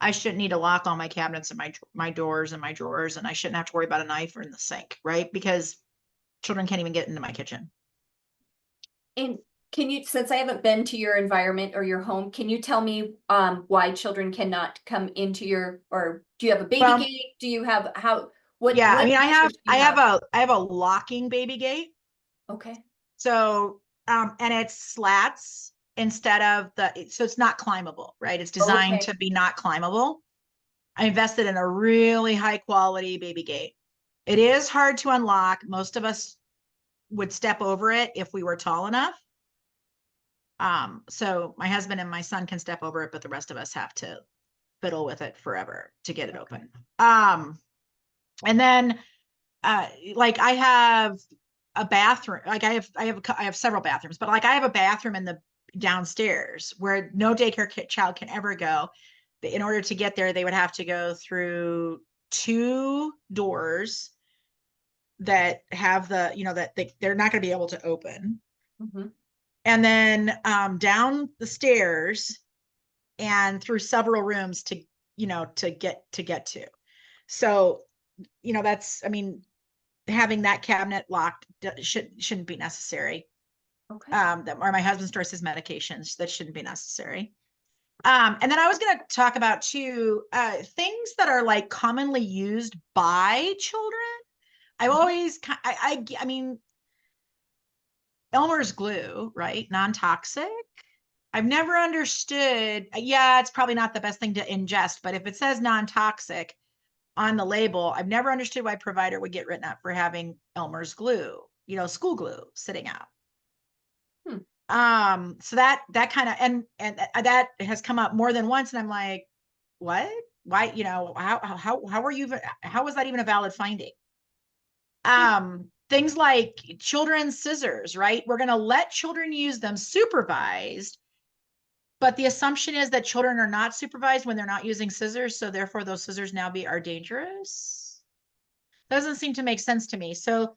I shouldn't need a lock on my cabinets and my doors and my drawers, and I shouldn't have to worry about a knife or in the sink, right? Because children can't even get into my kitchen. And can you, since I haven't been to your environment or your home, can you tell me why children cannot come into your, or do you have a baby gate? Do you have, Yeah, I what mean, measures do you I have a locking baby gate. Okay, So, and it's slats instead of so it's not climbable, right? It's designed Okay. to be not climbable. I invested in a really high quality baby gate. It is hard to unlock. Most of us would step over it if we were tall enough. So my husband and my son can step over it, but the rest of us have to fiddle with it forever to get it open. And then like I have a bathroom, like I have several bathrooms, but like I have a bathroom in the downstairs where no daycare child can ever go. In order to get there, they would have to go through 2 doors that have the, that they're not going to be able to open. Mhm. And then down the stairs and through several rooms to, to get to. So, that's, I mean, having that cabinet locked shouldn't be necessary. Okay. Or my husband stores his medications, that shouldn't be necessary. And then I was going to talk about too, things that are like commonly used by children. I've always, I mean, Elmer's glue, right? Non-toxic. I've never understood. Yeah, it's probably not the best thing to ingest, but if it says non-toxic on the label, I've never understood why provider would get written up for having Elmer's glue, school glue sitting out. So that kind of, and that has come up more than once. And I'm like, what? Why, how was that even a valid finding? Things like children's scissors, right? We're going to let children use them supervised, but the assumption is that children are not supervised when they're not using scissors. So therefore those scissors now are dangerous. Doesn't seem to make sense to me. So,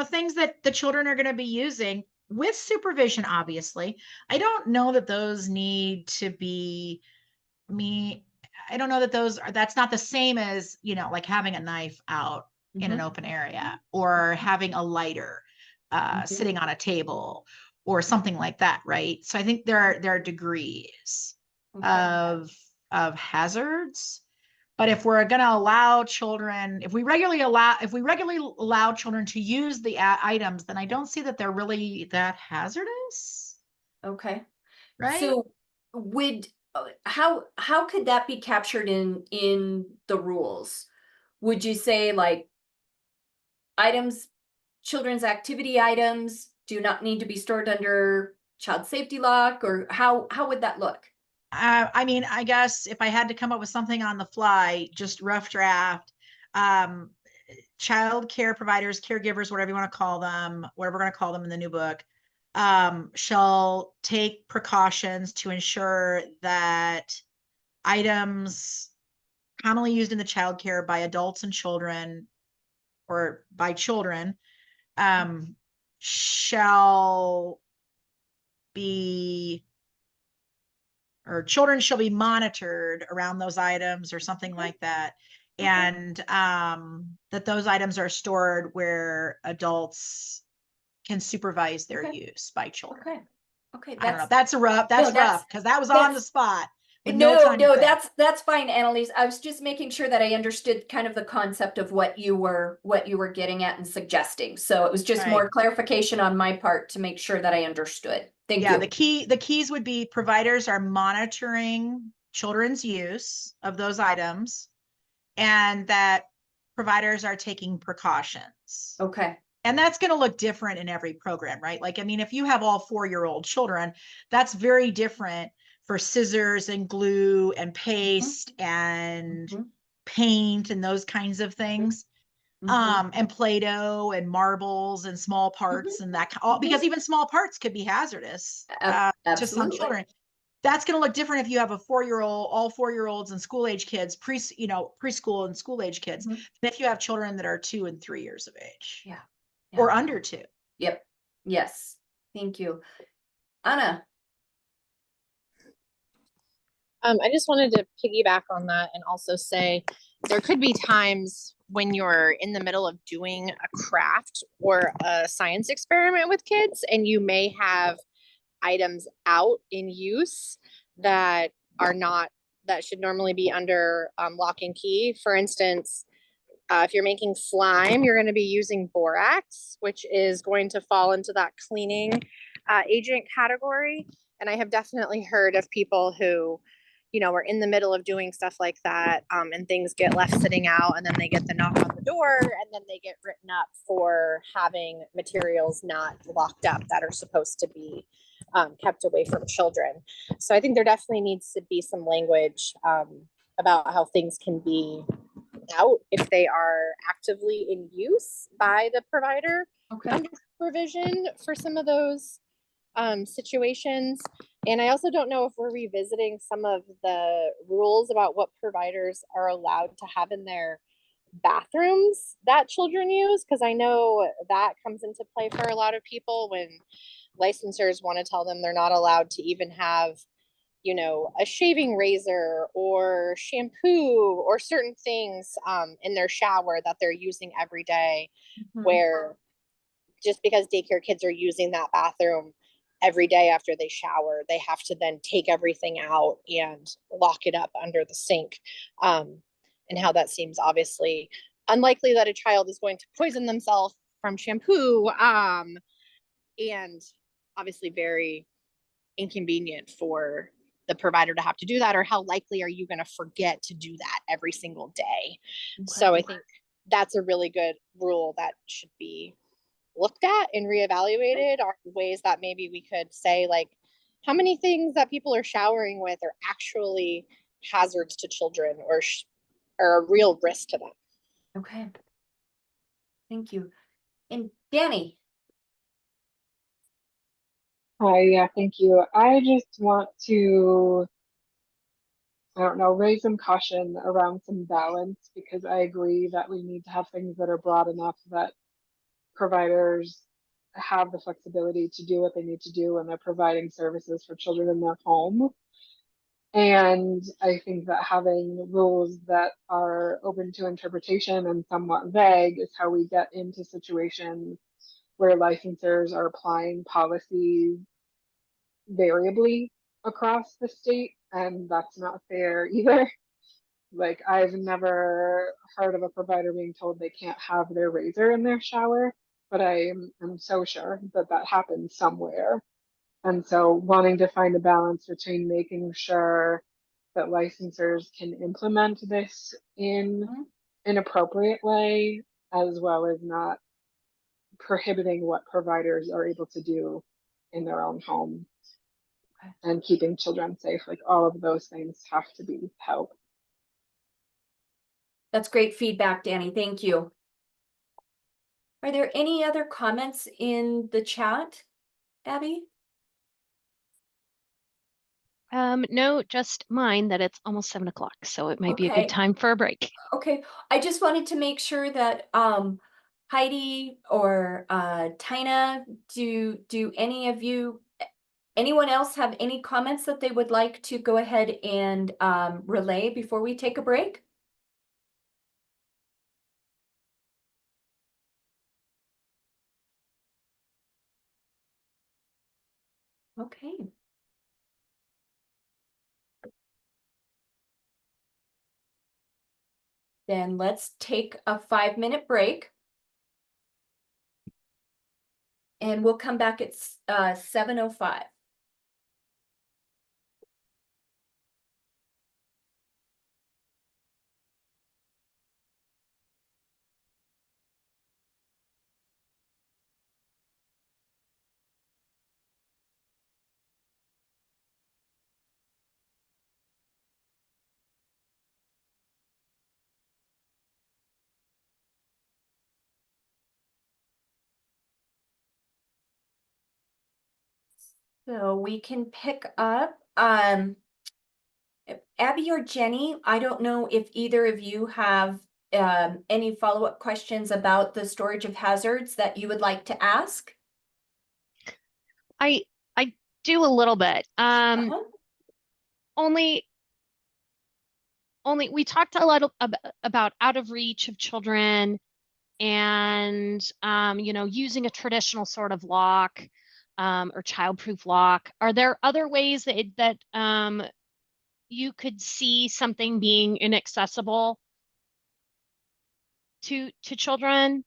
things that the children are going to be using with supervision, obviously, I don't know that those need to be I don't know that that's not the same as, like having a knife out in an open area or having a lighter sitting on a table or something like that, right? So I think there are degrees of hazards. But if we're going to allow children, if we regularly allow children to use the items, then I don't see that they're really that hazardous. Okay. Right? So how could that be captured in the rules? Would you say like children's activity items do not need to be stored under child safety lock, or how would that look? I mean, I guess if I had to come up with something on the fly, just rough draft, child care providers, caregivers, whatever you want to call them, whatever we're going to call them in the new book, shall take precautions to ensure that items commonly used in the child care by adults and children or by children shall be, or children shall be monitored around those items or something like that. And that those items are stored where adults can supervise their use by children. Okay. I don't know. That's rough because that was on the spot. No, that's fine, Annalise. I was just making sure that I understood kind of the concept of what you were getting at and suggesting. So it was just more clarification on my part to make sure that I understood. Thank you. The keys would be providers are monitoring children's use of those items and that providers are taking precautions. Okay. And that's going to look different in every program, right? Like, I mean, if you have all 4-year-old children, that's very different for scissors and glue and paste and paint and those kinds of things. And Play-Doh and marbles and small parts and that, because even small parts could be hazardous to some children. That's going to look different if you have all 4-year-olds and school age kids, preschool and school age kids, than if you have children that are 2 and 3 years of age. Yeah. Or under 2. Yep. Yes. Thank you. Anna. I just wanted to piggyback on that and also say there could be times when you're in the middle of doing a craft or a science experiment with kids and you may have items out in use that should normally be under lock and key. For instance, If you're making slime, you're going to be using borax, which is going to fall into that cleaning agent category. And I have definitely heard of people who, are in the middle of doing stuff like that, and things get left sitting out, and then they get the knock on the door, and then they get written up for having materials not locked up that are supposed to be kept away from children. So I think there definitely needs to be some language about how things can be out if they are actively in use by the provider under supervision for some of those situations. And I also don't know if we're revisiting some of the rules about what providers are allowed to have in their bathrooms that children use, because I know that comes into play for a lot of people when licensors want to tell them they're not allowed to even have a shaving razor or shampoo or certain things in their shower that they're using every day, where just because daycare kids are using that bathroom every day after they shower, they have to then take everything out and lock it up under the sink. And how that seems obviously unlikely that a child is going to poison themselves from shampoo, and obviously very inconvenient for the provider to have to do that, or how likely are you going to forget to do that every single day? So I think that's a really good rule that should be looked at and reevaluated, are ways that maybe we could say, like, how many things that people are showering with are actually hazards to children or are a real risk to them. Okay. Thank you. And Danny. Hi, yeah, thank you. I just want to, I don't know, raise some caution around some balance, because I agree that we need to have things that are broad enough that providers have the flexibility to do what they need to do when they're providing services for children in their home. And I think that having rules that are open to interpretation and somewhat vague is how we get into situations where licensors are applying policies variably across the state, and that's not fair either. Like, I've never heard of a provider being told they can't have their razor in their shower, but I'm so sure that that happens somewhere. And so wanting to find a balance between making sure that licensors can implement this in an appropriate way, as well as not prohibiting what providers are able to do in their own home, and keeping children safe. Like, all of those things have to be held. That's great feedback, Danny. Thank you. Are there any other comments in the chat, Abby? No, just mine that it's almost 7 o'clock, so it might be a good time for a break. Okay, I just wanted to make sure that Heidi or Tina, do any of you, anyone else have any comments that they would like to go ahead and relay before we take a break? Okay. Then let's take a 5-minute break. And we'll come back at 7:05. So we can pick up, Abby or Jenny, I don't know if either of you have any follow-up questions about the storage of hazards that you would like to ask? I do a little bit. Only we talked a lot about out of reach of children, and using a traditional sort of lock, or childproof lock. Are there other ways that you could see something being inaccessible? to children?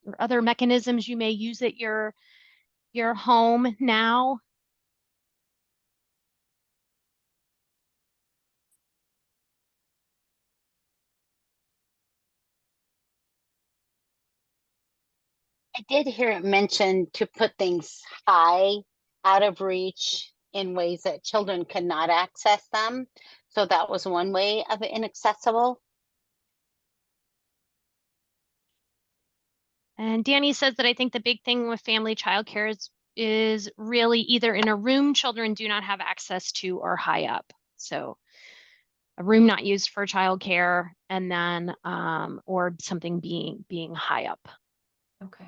Or other mechanisms you may use at your home now? I did hear it mentioned to put things high, out of reach, in ways that children could not access them. So that was one way of inaccessible. And Danny says that I think the big thing with family childcare is really either in a room children do not have access to or high up. So a room not used for childcare, and then or something being high up. Okay.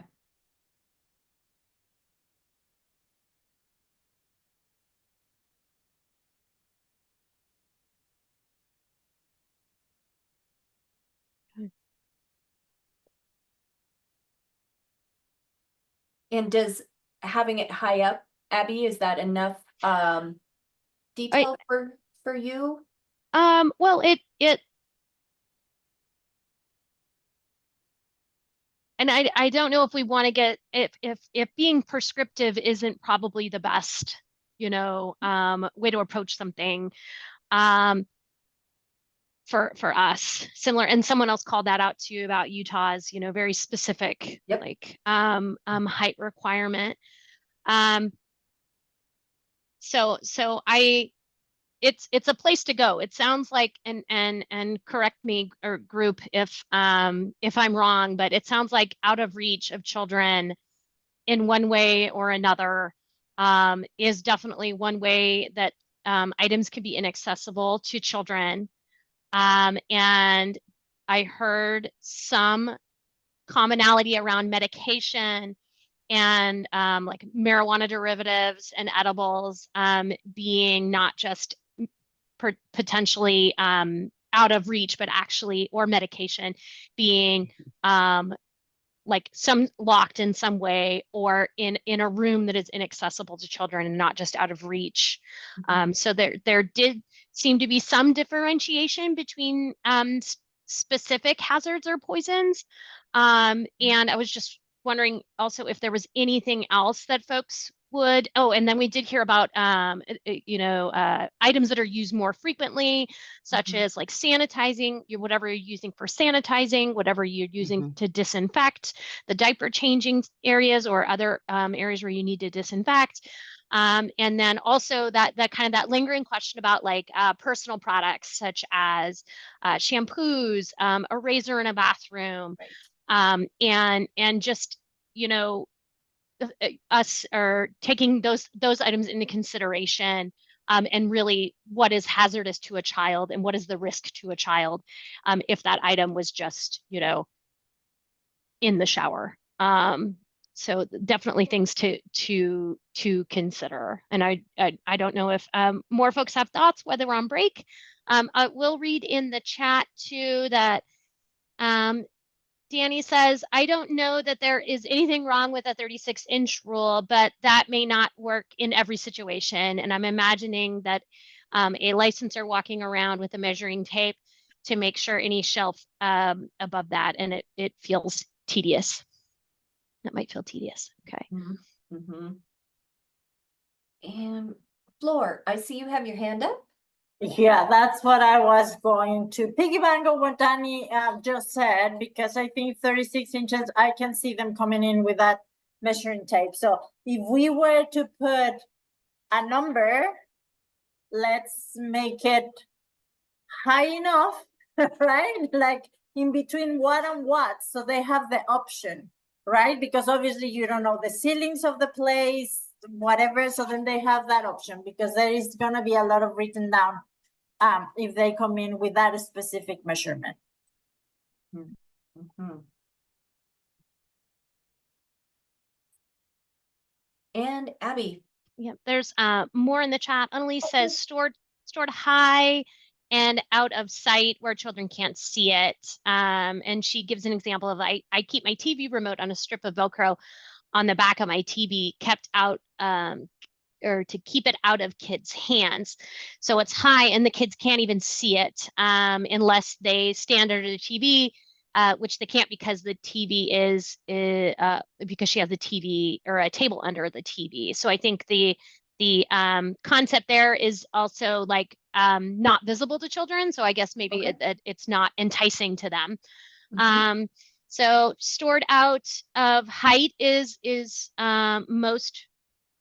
And does having it high up, Abby, is that enough detail for you? Well, and I don't know if we want to get if being prescriptive isn't probably the best, way to approach something. For us, similar, and someone else called that out to you about Utah's, very specific, Yep. like height requirement. So it's a place to go. It sounds like, and correct me or group if I'm wrong, but it sounds like out of reach of children in one way or another is definitely one way that items can be inaccessible to children. And I heard some commonality around medication and like marijuana derivatives and edibles being not just potentially out of reach, but actually, or medication being like some locked in some way or in a room that is inaccessible to children and not just out of reach. So there did seem to be some differentiation between specific hazards or poisons. And I was just wondering also if there was anything else that folks would, and then we did hear about items that are used more frequently, such as like sanitizing, whatever you're using for sanitizing, whatever you're using to disinfect, the diaper changing areas or other areas where you need to disinfect. And then also that kind of that lingering question about like personal products such as shampoos, a razor in a bathroom, and just us are taking those items into consideration, and really what is hazardous to a child and what is the risk to a child if that item was just in the shower. So definitely things to consider. And I don't know if more folks have thoughts, whether we're on break. I will read in the chat too that Danny says, I don't know that there is anything wrong with a 36-inch rule, but that may not work in every situation. And I'm imagining that a licensor walking around with a measuring tape to make sure any shelf above that, and it feels tedious. That might feel tedious. Okay. Mm-hmm. And Floor, I see you have your hand up. Yeah, that's what I was going to piggyback on what Danny just said, because I think 36 inches, I can see them coming in with that measuring tape. So if we were to put a number, let's make it high enough, right? Like in between what and what, so they have the option, right? Because obviously you don't know the ceilings of the place, whatever, so then they have that option, because there is gonna be a lot of written down if they come in with that specific measurement. Mm-hmm. And Abby. Yeah, there's more in the chat. Annalise says stored high and out of sight where children can't see it. And she gives an example of I keep my TV remote on a strip of Velcro on the back of my TV, kept out or to keep it out of kids' hands. So it's high and the kids can't even see it unless they stand under the TV, which they can't because the TV is because she has the TV or a table under the TV. So I think the concept there is also like not visible to children. So I guess maybe it's not enticing to them. So stored out of height is most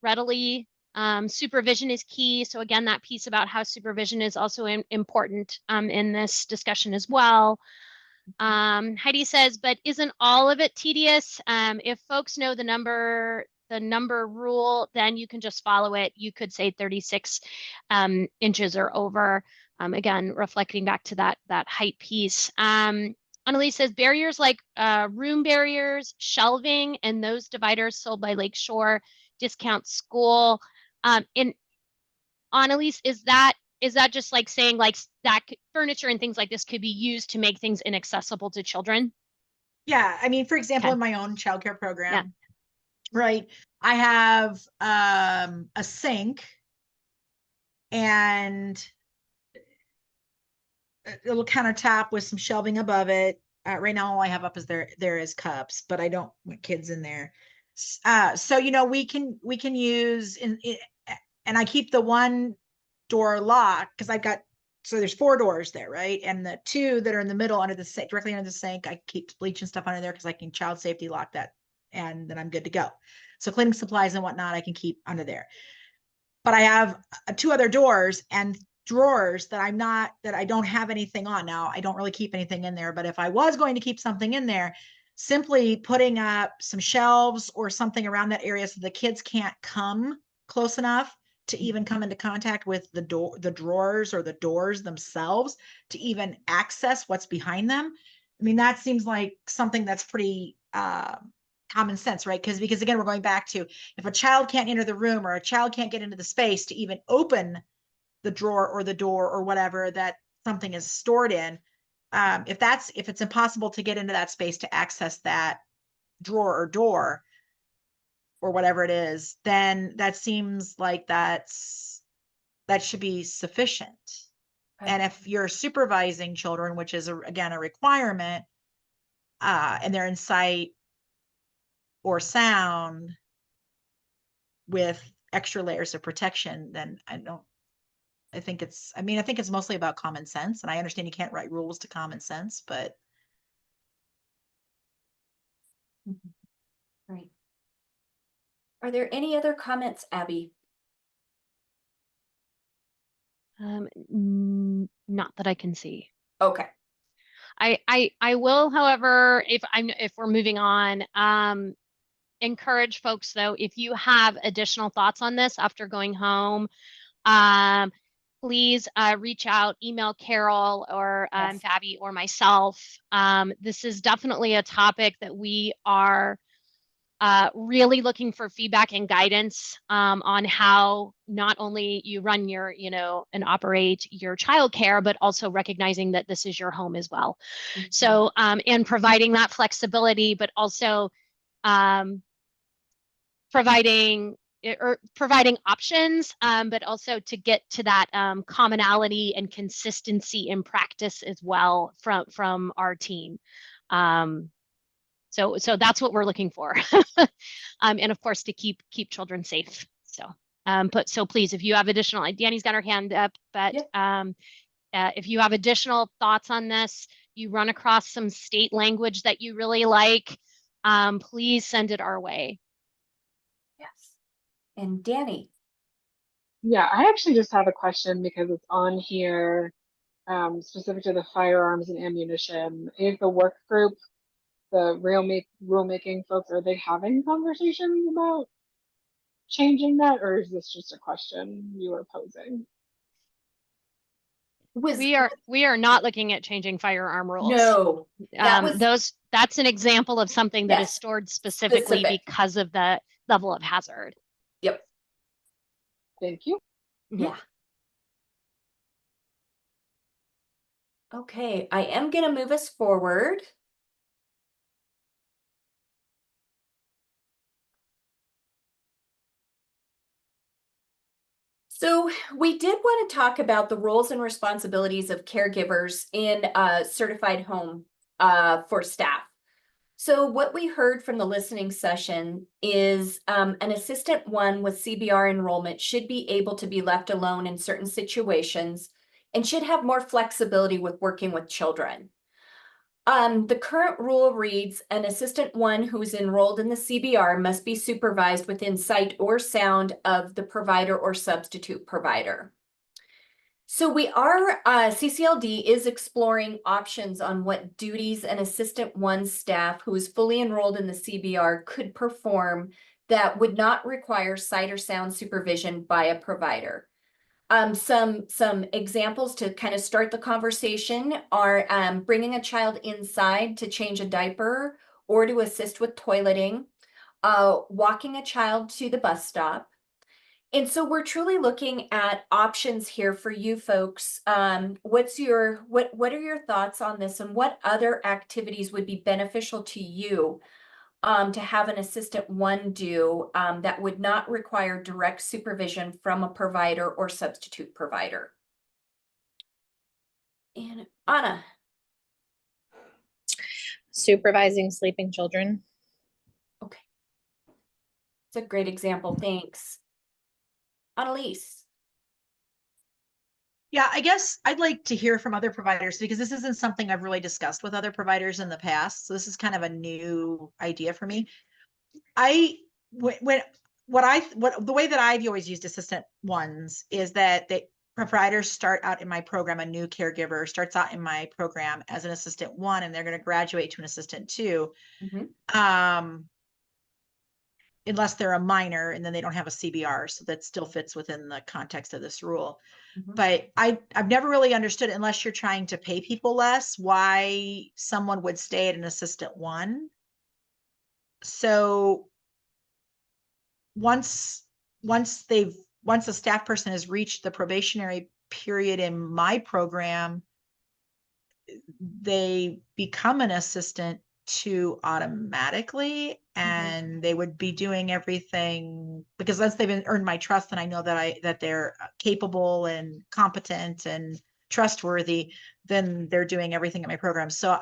readily. Supervision is key. So again, that piece about how supervision is also important in this discussion as well. Heidi says, but isn't all of it tedious? If folks know the number rule, then you can just follow it. You could say 36 inches or over. Again, reflecting back to that height piece. Annalise says barriers like room barriers, shelving, and those dividers sold by Lakeshore Discount School. And Annalise, is that just like saying like that furniture and things like this could be used to make things inaccessible to children? Yeah, I mean, for example, in my own childcare program, right, I have a sink and a little countertop with some shelving above it. Right now, all I have up is there is cups, but I don't want kids in there. So we can use and I keep the one door locked because so there's 4 doors there, right? And the 2 that are in the middle under the sink, directly under the sink, I keep bleach and stuff under there because I can child safety lock that, and then I'm good to go. So cleaning supplies and whatnot, I can keep under there. But I have 2 other doors and drawers that I don't have anything on now. I don't really keep anything in there, but if I was going to keep something in there, simply putting up some shelves or something around that area so the kids can't come close enough to even come into contact with the drawers or the doors themselves to even access what's behind them. I mean, that seems like something that's pretty common sense, right? Because again, we're going back to if a child can't enter the room or a child can't get into the space to even open the drawer or the door or whatever that something is stored in, if it's impossible to get into that space to access that drawer or door or whatever it is, then that seems like that should be sufficient. And if you're supervising children, which is again a requirement, and they're in sight or sound with extra layers of protection, then I think it's mostly about common sense. And I understand you can't write rules to common sense, but. Right. Are there any other comments, Abby? Not that I can see. Okay. I will, however, if we're moving on, encourage folks though, if you have additional thoughts on this after going home, please reach out, email Carol or Fabi or myself. This is definitely a topic that we are really looking for feedback and guidance on how not only you run your, and operate your childcare, but also recognizing that this is your home as well. So, and providing that flexibility, but also providing options, but also to get to that commonality and consistency in practice as well from our team. So that's what we're looking for. And of course, to keep children safe. So please, if you have additional, Danny's got her hand up, but if you have additional thoughts on this, you run across some state language that you really like, please send it our way. Yes. And Danny. Yeah, I actually just have a question because it's on here, specific to the firearms and ammunition. Is the work group, the rulemaking folks, are they having conversations about changing that, or is this just a question you are posing? We are not looking at changing firearm rules. No, that's an example of something that is stored specifically because of the level of hazard. Yep. Thank you. Yeah. Okay, I am gonna move us forward. So we did want to talk about the roles and responsibilities of caregivers in a certified home for staff. So what we heard from the listening session is an assistant one with CBR enrollment should be able to be left alone in certain situations and should have more flexibility with working with children. The current rule reads an assistant one who is enrolled in the CBR must be supervised within sight or sound of the provider or substitute provider. So we are, CCLD is exploring options on what duties an assistant one staff who is fully enrolled in the CBR could perform that would not require sight or sound supervision by a provider. Some examples to kind of start the conversation are bringing a child inside to change a diaper or to assist with toileting, walking a child to the bus stop. And so we're truly looking at options here for you folks. What are your thoughts on this, and what other activities would be beneficial to you to have an assistant one do that would not require direct supervision from a provider or substitute provider? And Anna. Supervising sleeping children. Okay. It's a great example. Thanks. Annalise. Yeah, I guess I'd like to hear from other providers because this isn't something I've really discussed with other providers in the past. So this is kind of a new idea for me. What the way that I've always used assistant ones is that providers start out in my program, a new caregiver starts out in my program as an assistant one, and they're going to graduate to an assistant two. Unless they're a minor and then they don't have a CBR. So that still fits within the context of this rule. But I've never really understood, unless you're trying to pay people less, why someone would stay at an assistant one. So once a staff person has reached the probationary period in my program, they become an assistant two automatically, and they would be doing everything because once they've earned my trust and I know that they're capable and competent and trustworthy, then they're doing everything in my program. So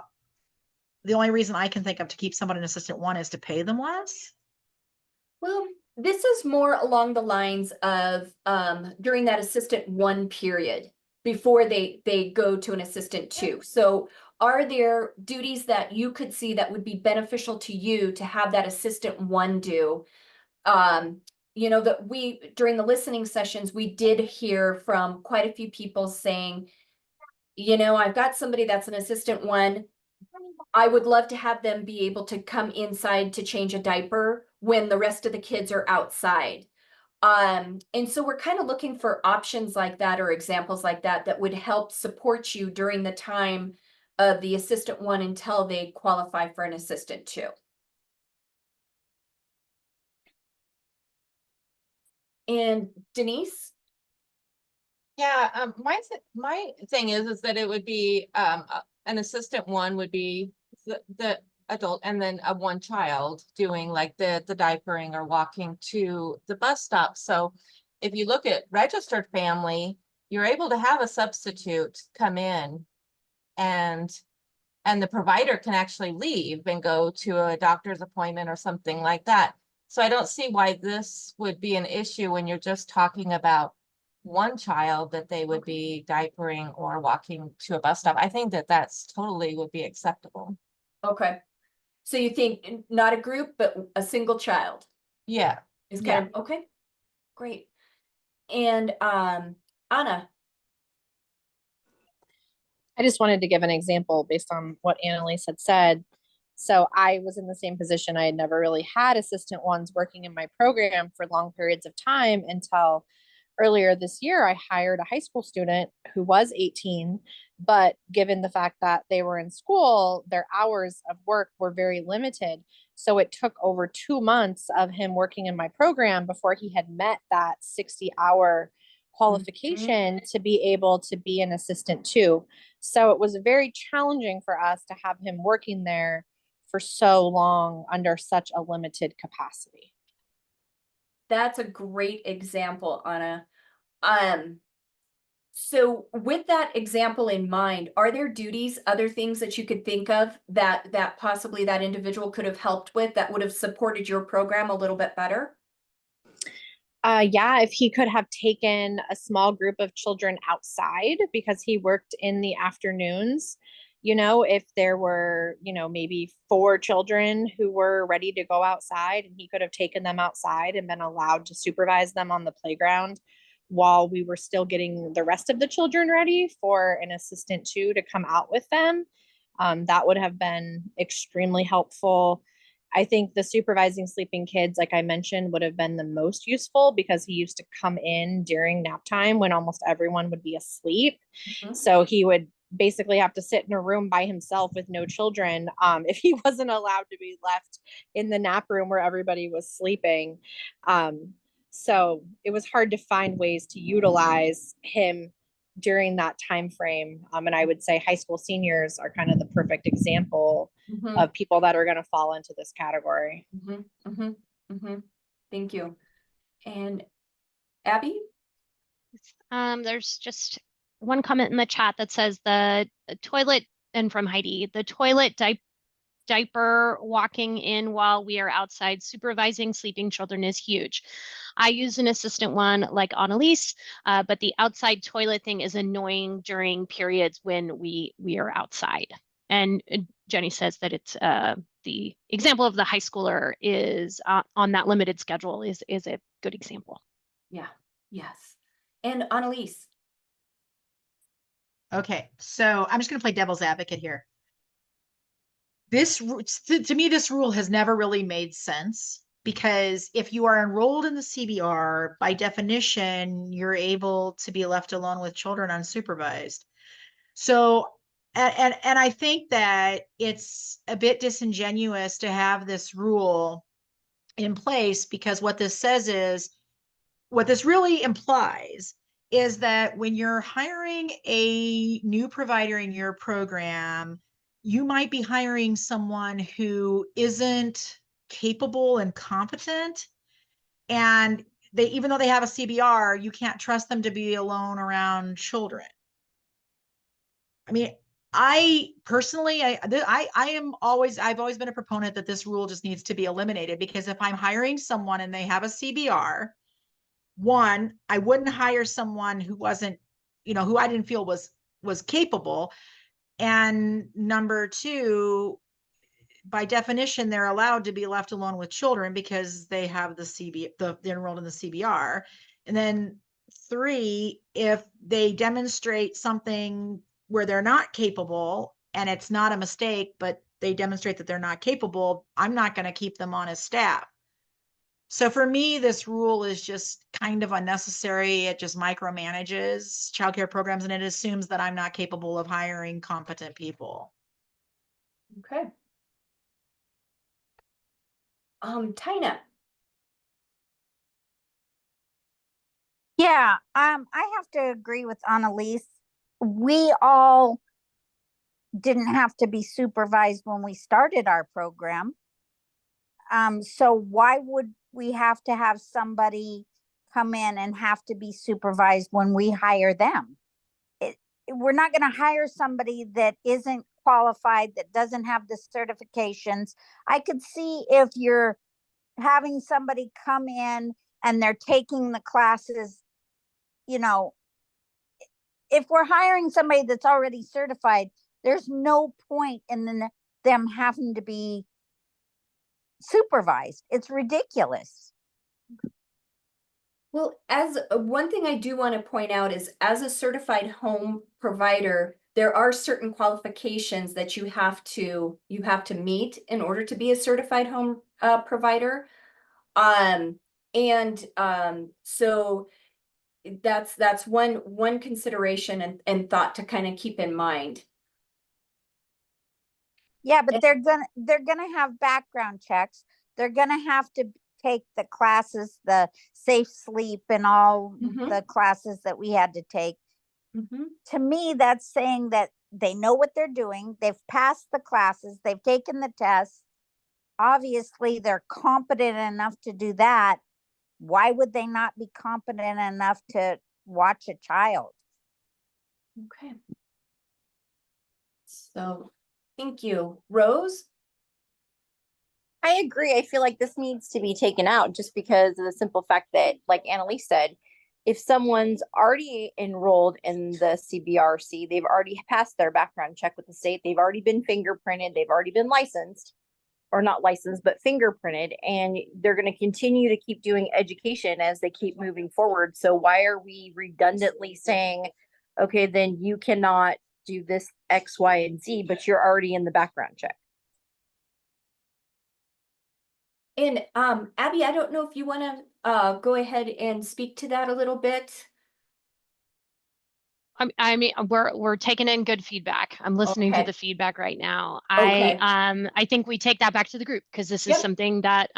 the only reason I can think of to keep someone an assistant one is to pay them less. Well, this is more along the lines of during that assistant one period before they go to an assistant two. So are there duties that you could see that would be beneficial to you to have that assistant one do? You know, that during the listening sessions, we did hear from quite a few people saying, you know, I've got somebody that's an assistant one. I would love to have them be able to come inside to change a diaper when the rest of the kids are outside. And so we're kind of looking for options like that or examples like that that would help support you during the time of the assistant one until they qualify for an assistant two. And Denise? Yeah, my thing is that it would be an assistant one would be the adult and then a one child doing like the diapering or walking to the bus stop. So if you look at registered family, you're able to have a substitute come in and the provider can actually leave and go to a doctor's appointment or something like that. So I don't see why this would be an issue when you're just talking about one child that they would be diapering or walking to a bus stop. I think that that's totally would be acceptable. Okay. So you think not a group, but a single child? Yeah. Is kind of, okay, great. And Anna? I just wanted to give an example based on what Annalise had said. So I was in the same position. I had never really had assistant ones working in my program for long periods of time until earlier this year. I hired a high school student who was 18, but given the fact that they were in school, their hours of work were very limited. So it took over 2 months of him working in my program before he had met that 60-hour qualification to be able to be an assistant too. So it was very challenging for us to have him working there for so long under such a limited capacity. That's a great example, Anna. So with that example in mind, are there duties, other things that you could think of that possibly that individual could have helped with that would have supported your program a little bit better? Yeah, if he could have taken a small group of children outside because he worked in the afternoons, if there were, maybe 4 children who were ready to go outside, and he could have taken them outside and been allowed to supervise them on the playground while we were still getting the rest of the children ready for an assistant two to come out with them. That would have been extremely helpful. I think the supervising sleeping kids, like I mentioned, would have been the most useful because he used to come in during nap time when almost everyone would be asleep. So he would basically have to sit in a room by himself with no children if he wasn't allowed to be left in the nap room where everybody was sleeping. So it was hard to find ways to utilize him during that time frame. And I would say high school seniors are kind of the perfect example of people that are going to fall into this category. Thank you. And Abby? There's just one comment in the chat that says the toilet, and from Heidi, the toilet diaper walking in while we are outside supervising sleeping children is huge. I use an assistant one like Annalise, but the outside toilet thing is annoying during periods when we are outside. And Jenny says that it's the example of the high schooler is on that limited schedule is a good example. Yeah. Yes. And Annalise. Okay, so I'm just going to play devil's advocate here. To me, this rule has never really made sense because if you are enrolled in the CBR, by definition, you're able to be left alone with children unsupervised. So, and I think that it's a bit disingenuous to have this rule in place because what this says is, what this really implies is that when you're hiring a new provider in your program, you might be hiring someone who isn't capable and competent. And even though they have a CBR, you can't trust them to be alone around children. I mean, I personally, I've always been a proponent that this rule just needs to be eliminated because if I'm hiring someone and they have a CBR, one, I wouldn't hire someone who wasn't, who I didn't feel was capable. And number two, by definition, they're allowed to be left alone with children because they have they're enrolled in the CBR. And then 3, if they demonstrate something where they're not capable and it's not a mistake, but they demonstrate that they're not capable, I'm not going to keep them on as staff. So for me, this rule is just kind of unnecessary. It just micromanages childcare programs and it assumes that I'm not capable of hiring competent people. Okay. Tina. Yeah, I have to agree with Annalise. We all didn't have to be supervised when we started our program. So why would we have to have somebody come in and have to be supervised when we hire them? We're not going to hire somebody that isn't qualified, that doesn't have the certifications. I could see if you're having somebody come in and they're taking the classes, if we're hiring somebody that's already certified, there's no point in them having to be supervised. It's ridiculous. Well, as one thing I do want to point out is as a certified home provider, there are certain qualifications that you have to meet in order to be a certified home provider. So that's one consideration and thought to kind of keep in mind. Yeah, but they're gonna have background checks. They're gonna have to take the classes, the safe sleep and all Mhm. the classes that we had to take. Mhm. To me, that's saying that they know what they're doing. They've passed the classes. They've taken the tests. Obviously, they're competent enough to do that. Why would they not be competent enough to watch a child? Okay. So, thank you. Rose? I agree. I feel like this needs to be taken out just because of the simple fact that, like Annalise said, if someone's already enrolled in the CBRC, they've already passed their background check with the state, they've already been fingerprinted, they've already been licensed, or not licensed, but fingerprinted, and they're going to continue to keep doing education as they keep moving forward. So why are we redundantly saying, okay, then you cannot do this X, Y, and Z, but you're already in the background check? And Abby, I don't know if you want to go ahead and speak to that a little bit. I mean, we're taking in good feedback. I'm listening to Okay. the feedback right now. Okay. I think we take that back to the group because this is Yep. something that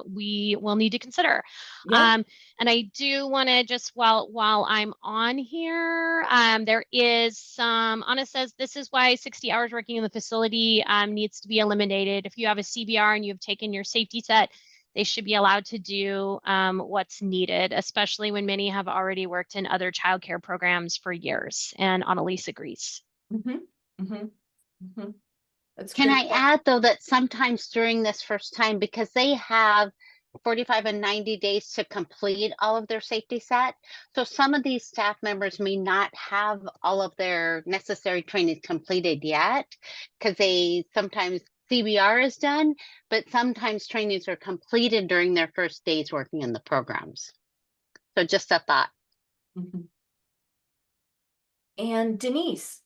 we will need to consider. Yep. And I do want to just while I'm on here, there is some. Anna says this is why 60 hours working in the facility needs to be eliminated. If you have a CBR and you have taken your safety set, they should be allowed to do what's needed, especially when many have already worked in other childcare programs for years. And Annalise agrees. Mm-hmm. Mm-hmm. Mm-hmm. That's Can good. I add though that sometimes during this first time, because they have 45 and 90 days to complete all of their safety set. So some of these staff members may not have all of their necessary trainings completed yet, because they sometimes CBR is done, but sometimes trainings are completed during their first days working in the programs. So just a thought. Mm-hmm. And Denise?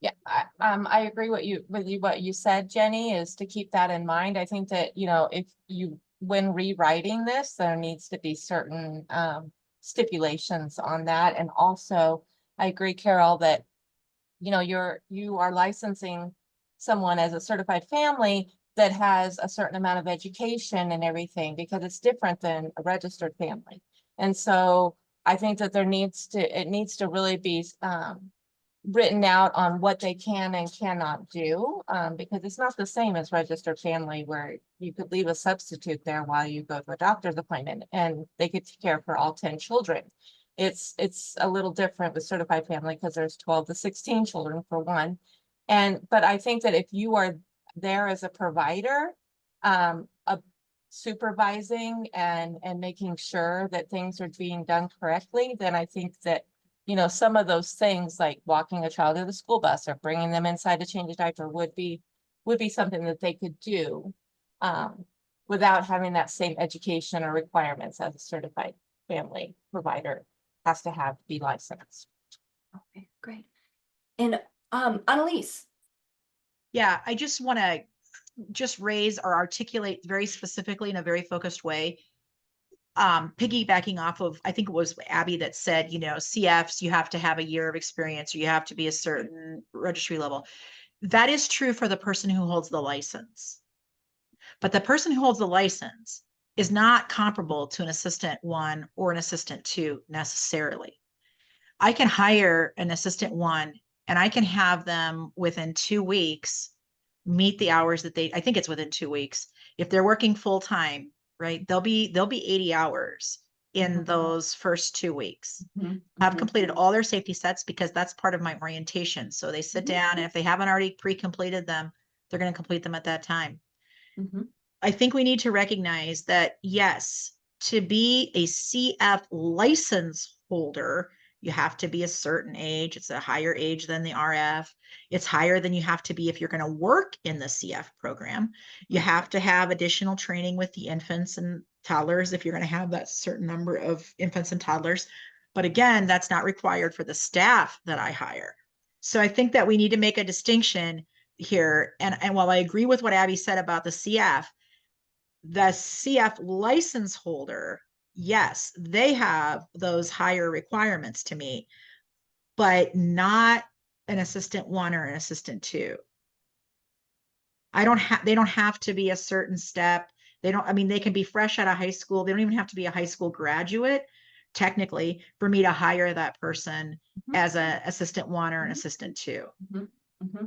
Yeah, I agree with what you said, Jenny, is to keep that in mind. I think that, if you, when rewriting this, there needs to be certain stipulations on that. And also, I agree, Carol, that, you are licensing someone as a certified family that has a certain amount of education and everything, because it's different than a registered family. And so I think that it needs to really be written out on what they can and cannot do, because it's not the same as registered family, where you could leave a substitute there while you go to a doctor's appointment and they could take care for all 10 children. It's a little different with certified family because there's 12 to 16 children for one. But I think that if you are there as a provider, supervising and making sure that things are being done correctly, then I think that some of those things like walking a child to the school bus or bringing them inside to change a diaper would be something that they could do without having that same education or requirements as a certified family provider has to be licensed. Okay, great. And Annalise? Yeah, I just want to raise or articulate very specifically in a very focused way, piggybacking off of, I think it was Abby that said, CFs, you have to have a year of experience or you have to be a certain registry level. That is true for the person who holds the license. But the person who holds the license is not comparable to an assistant 1 or an assistant 2 necessarily. I can hire an assistant 1 and I can have them within 2 weeks meet the hours that I think it's within 2 weeks. If they're working full time, right, they'll be 80 hours in those first 2 weeks. Have completed all their safety sets, because that's part of my orientation. So they sit down, and if they haven't already pre-completed them, they're going to complete them at that time. I think we need to recognize that, yes, to be a CF license holder, you have to be a certain age. It's a higher age than the RF. It's higher than you have to be if you're going to work in the CF program. You have to have additional training with the infants and toddlers if you're going to have that certain number of infants and toddlers. But again, that's not required for the staff that I hire. So I think that we need to make a distinction here. And while I agree with what Abby said about the CF license holder, yes, they have those higher requirements to meet, but not an assistant 1 or an assistant 2. They don't have to be a certain step. They don't, I mean, they can be fresh out of high school. They don't even have to be a high school graduate, technically, for me to hire that person as a assistant one or an assistant two.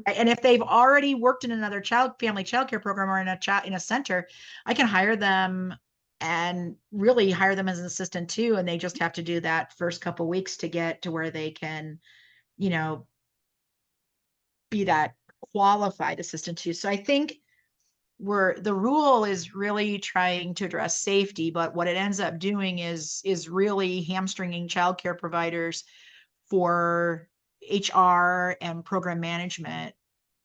And if they've already worked in another family childcare program or in a center, I can hire them and really hire them as an assistant too. And they just have to do that first couple weeks to get to where they can, you know, be that qualified assistant too. So I think the rule is really trying to address safety, but what it ends up doing is really hamstringing childcare providers for HR and program management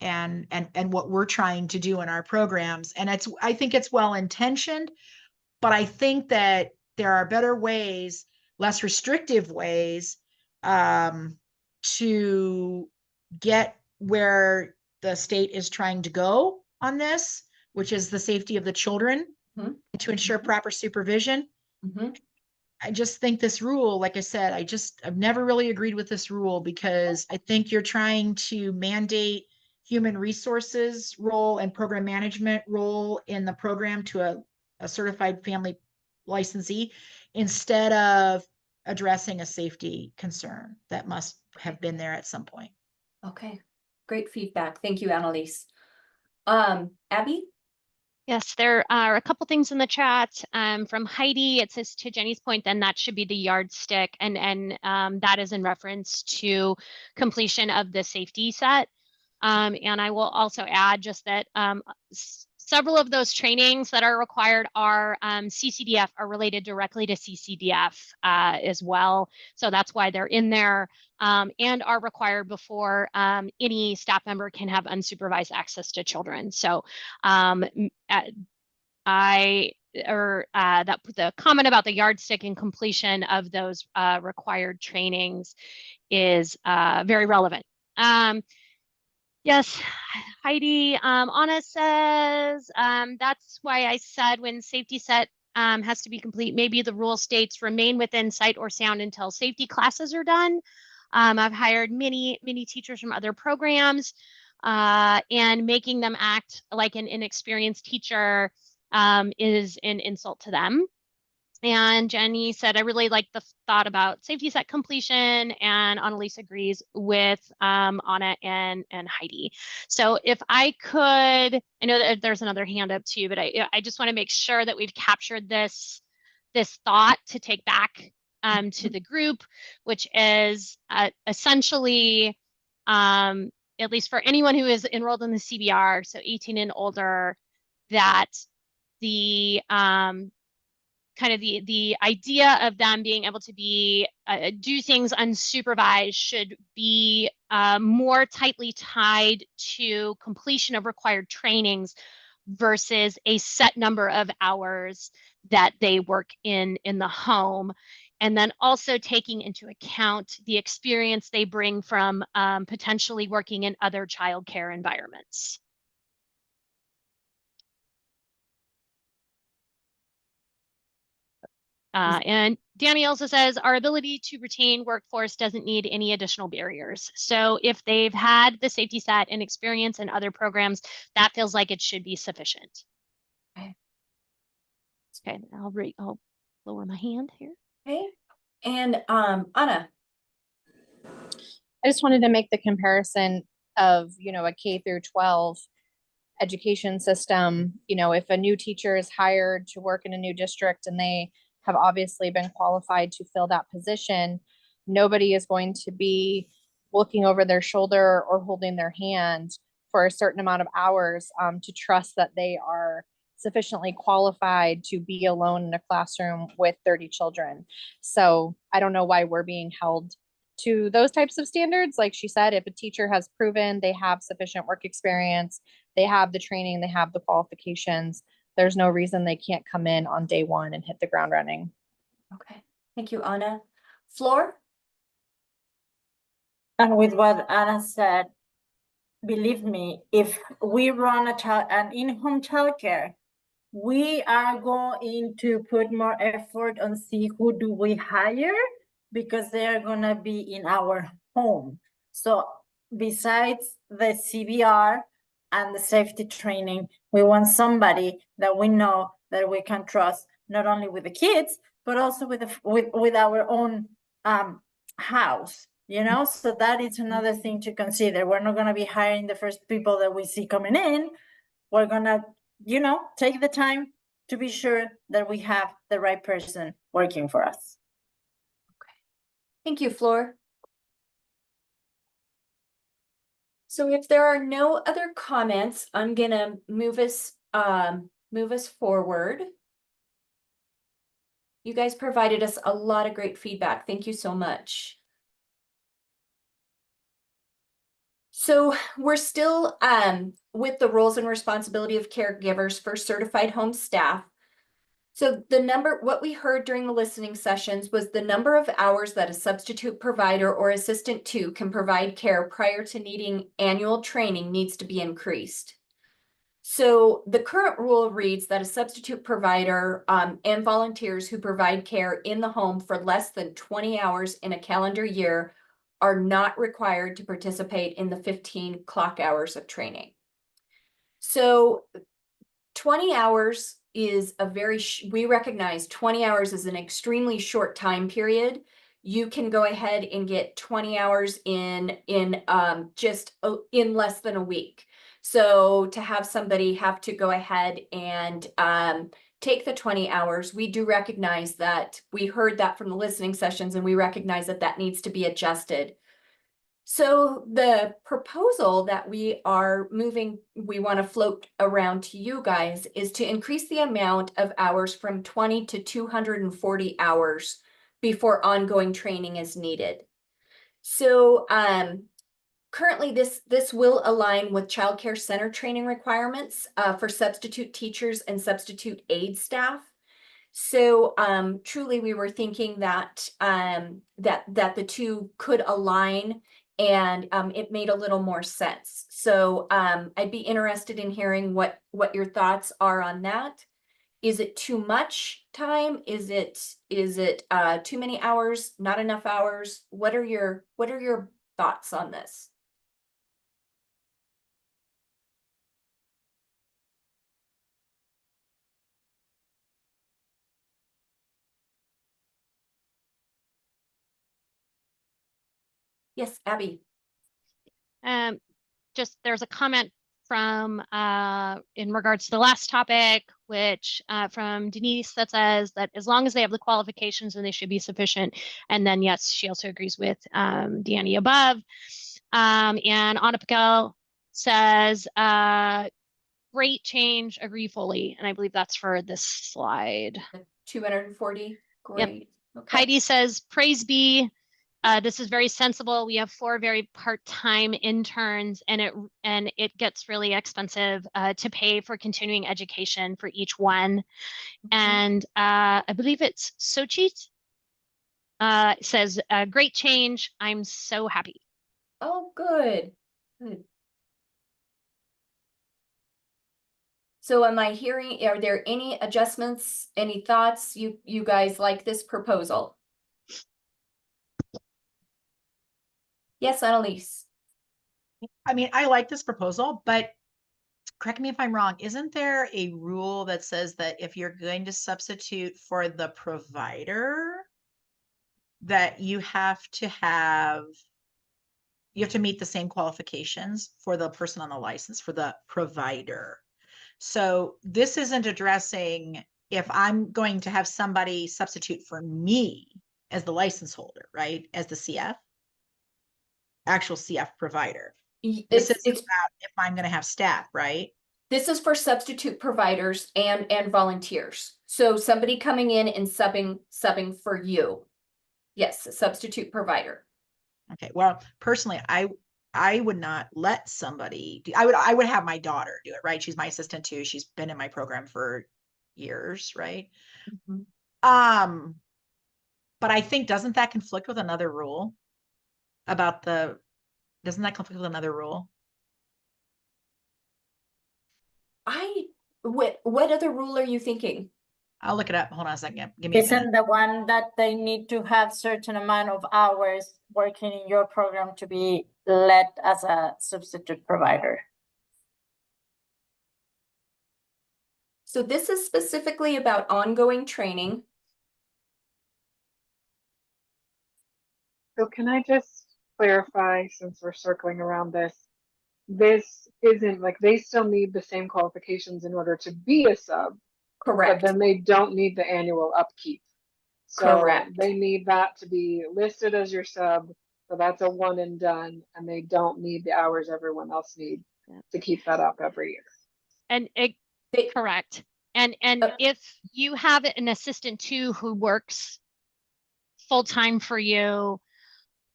and what we're trying to do in our programs. And I think it's well intentioned, but I think that there are better ways, less restrictive ways, to get where the state is trying to go on this, which is the safety of the children, to ensure proper supervision. I just think this rule, like I said, I've never really agreed with this rule because I think you're trying to mandate human resources role and program management role in the program to a certified family licensee instead of addressing a safety concern that must have been there at some point. Okay, great feedback. Thank you, Annalise. Abby? Yes, there are a couple things in the chat from Heidi. It says, to Jenny's point, then that should be the yardstick, and that is in reference to completion of the safety set. And I will also add just that several of those trainings that are required are CCDF, are related directly to CCDF as well. So that's why they're in there and are required before any staff member can have unsupervised access to children. So the comment about the yardstick and completion of those required trainings is very relevant. Yes, Heidi, Anna says, that's why I said when safety set has to be complete, maybe the rule states remain within sight or sound until safety classes are done. I've hired many teachers from other programs and making them act like an inexperienced teacher is an insult to them. And Jenny said, I really like the thought about safety set completion, and Annalise agrees with Anna and Heidi. So if I could, I know that there's another hand up too, but I just want to make sure that we've captured this thought to take back to the group, which is essentially, at least for anyone who is enrolled in the CBR, so 18 and older, that the kind of the idea of them being able to be do things unsupervised should be more tightly tied to completion of required trainings versus a set number of hours that they work in the home. And then also taking into account the experience they bring from potentially working in other childcare environments. And Danny also says, our ability to retain workforce doesn't need any additional barriers. So if they've had the safety set and experience in other programs, that feels like it should be sufficient. Okay, I'll lower my hand here. Okay, and Anna. I just wanted to make the comparison of, a K through 12 education system. If a new teacher is hired to work in a new district and they have obviously been qualified to fill that position, nobody is going to be looking over their shoulder or holding their hand for a certain amount of hours to trust that they are sufficiently qualified to be alone in a classroom with 30 children. So I don't know why we're being held to those types of standards. Like she said, if a teacher has proven they have sufficient work experience, they have the training, they have the qualifications, there's no reason they can't come in on day one and hit the ground running. Okay, thank you, Anna. Floor? And with what Anna said, believe me, if we run an in-home childcare, we are going to put more effort on see who do we hire, because they are gonna be in our home. So besides the CBR and the safety training, we want somebody that we know that we can trust, not only with the kids, but also with with our own house, you know. So that is another thing to consider. We're not going to be hiring the first people that we see coming in. We're going to, you know, take the time to be sure that we have the right person working for us. Thank you, Flor. So if there are no other comments, I'm gonna move us forward. You guys provided us a lot of great feedback. Thank you so much. So we're still with the roles and responsibility of caregivers for certified home staff. So what we heard during the listening sessions was the number of hours that a substitute provider or assistant to can provide care prior to needing annual training needs to be increased. So the current rule reads that a substitute provider and volunteers who provide care in the home for less than 20 hours in a calendar year are not required to participate in the 15 clock hours of training. So 20 hours is a we recognize 20 hours is an extremely short time period. You can go ahead and get 20 hours in less than a week. So to have somebody have to go ahead and take the 20 hours, we do recognize that. We heard that from the listening sessions, and we recognize that that needs to be adjusted. So the proposal that we want to float around to you guys is to increase the amount of hours from 20 to 240 hours before ongoing training is needed. So currently this will align with child care center training requirements for substitute teachers and substitute aid staff. So truly we were thinking that that the two could align, and it made a little more sense. So I'd be interested in hearing what your thoughts are on that. Is it too much time? Is it too many hours? Not enough hours? What are your thoughts on this? Yes, Abby. Just there's a comment from in regards to the last topic, which from Denise, that says that as long as they have the qualifications, then they should be sufficient. And then yes, she also agrees with Danny above. And Anna Patel says great change, agree fully. And I believe that's for this slide. 240. Great. Yep. Okay. Heidi says praise be. This is very sensible. We have 4 very part-time interns, and it gets really expensive to pay for continuing education for each one. And I believe it's Sochit says, great change. I'm so happy. Oh, good. Good. So am I hearing, are there any adjustments, any thoughts? You guys like this proposal? Yes, Annalise. I mean, I like this proposal, but correct me if I'm wrong. Isn't there a rule that says that if you're going to substitute for the provider, that you have to meet the same qualifications for the person on the license for the provider? So this isn't addressing if I'm going to have somebody substitute for me as the license holder, right? As the CF, actual CF provider. This is about if I'm going to have staff, right? This is for substitute providers and volunteers. So somebody coming in and subbing for you. Yes, a substitute provider. Okay. Well, personally, I would not let somebody do, I would have my daughter do it, right? She's my assistant too. She's been in my program for years, right? Mm-hmm. But I think, doesn't that conflict with another rule doesn't that conflict with another rule? What other rule are you thinking? I'll look it up. Hold on a second. Give me a minute. Isn't the one that they need to have certain amount of hours working in your program to be led as a substitute provider? So this is specifically about ongoing training. So can I just clarify, since we're circling around this, this isn't like they still need the same qualifications in order to be a sub, but Correct. then they don't need the annual upkeep. So Correct. they need that to be listed as your sub. So that's a one and done, and they don't need the hours everyone else needs to keep that up every year. And correct. And Uh, if you have an assistant too who works full time for you,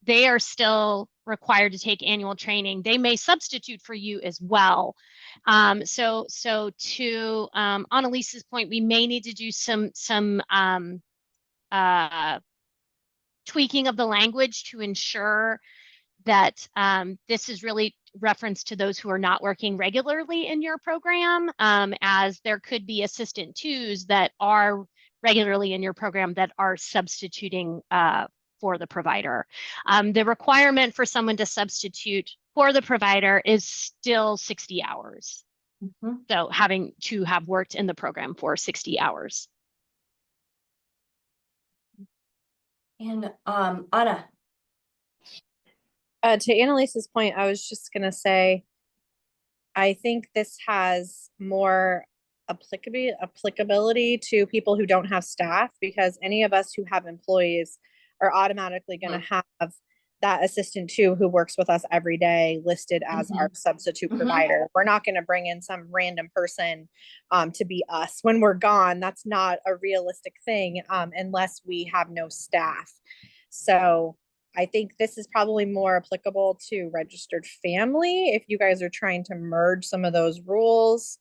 they are still required to take annual training. They may substitute for you as well. So to Annalise's point, we may need to do some tweaking of the language to ensure that this is really reference to those who are not working regularly in your program, as there could be assistant twos that are regularly in your program that are substituting for the provider. The requirement for someone to substitute for the provider is still 60 hours. Mm-hmm. So having to have worked in the program for 60 hours. And Anna. To Annalise's point, I was just gonna say, I think this has more applicability to people who don't have staff, because any of us who have employees are automatically going to have that assistant too who works with us every day listed as our substitute provider. We're not going to bring in some random person to be us when we're gone. That's not a realistic thing unless we have no staff. So I think this is probably more applicable to registered family if you guys are trying to merge some of those rules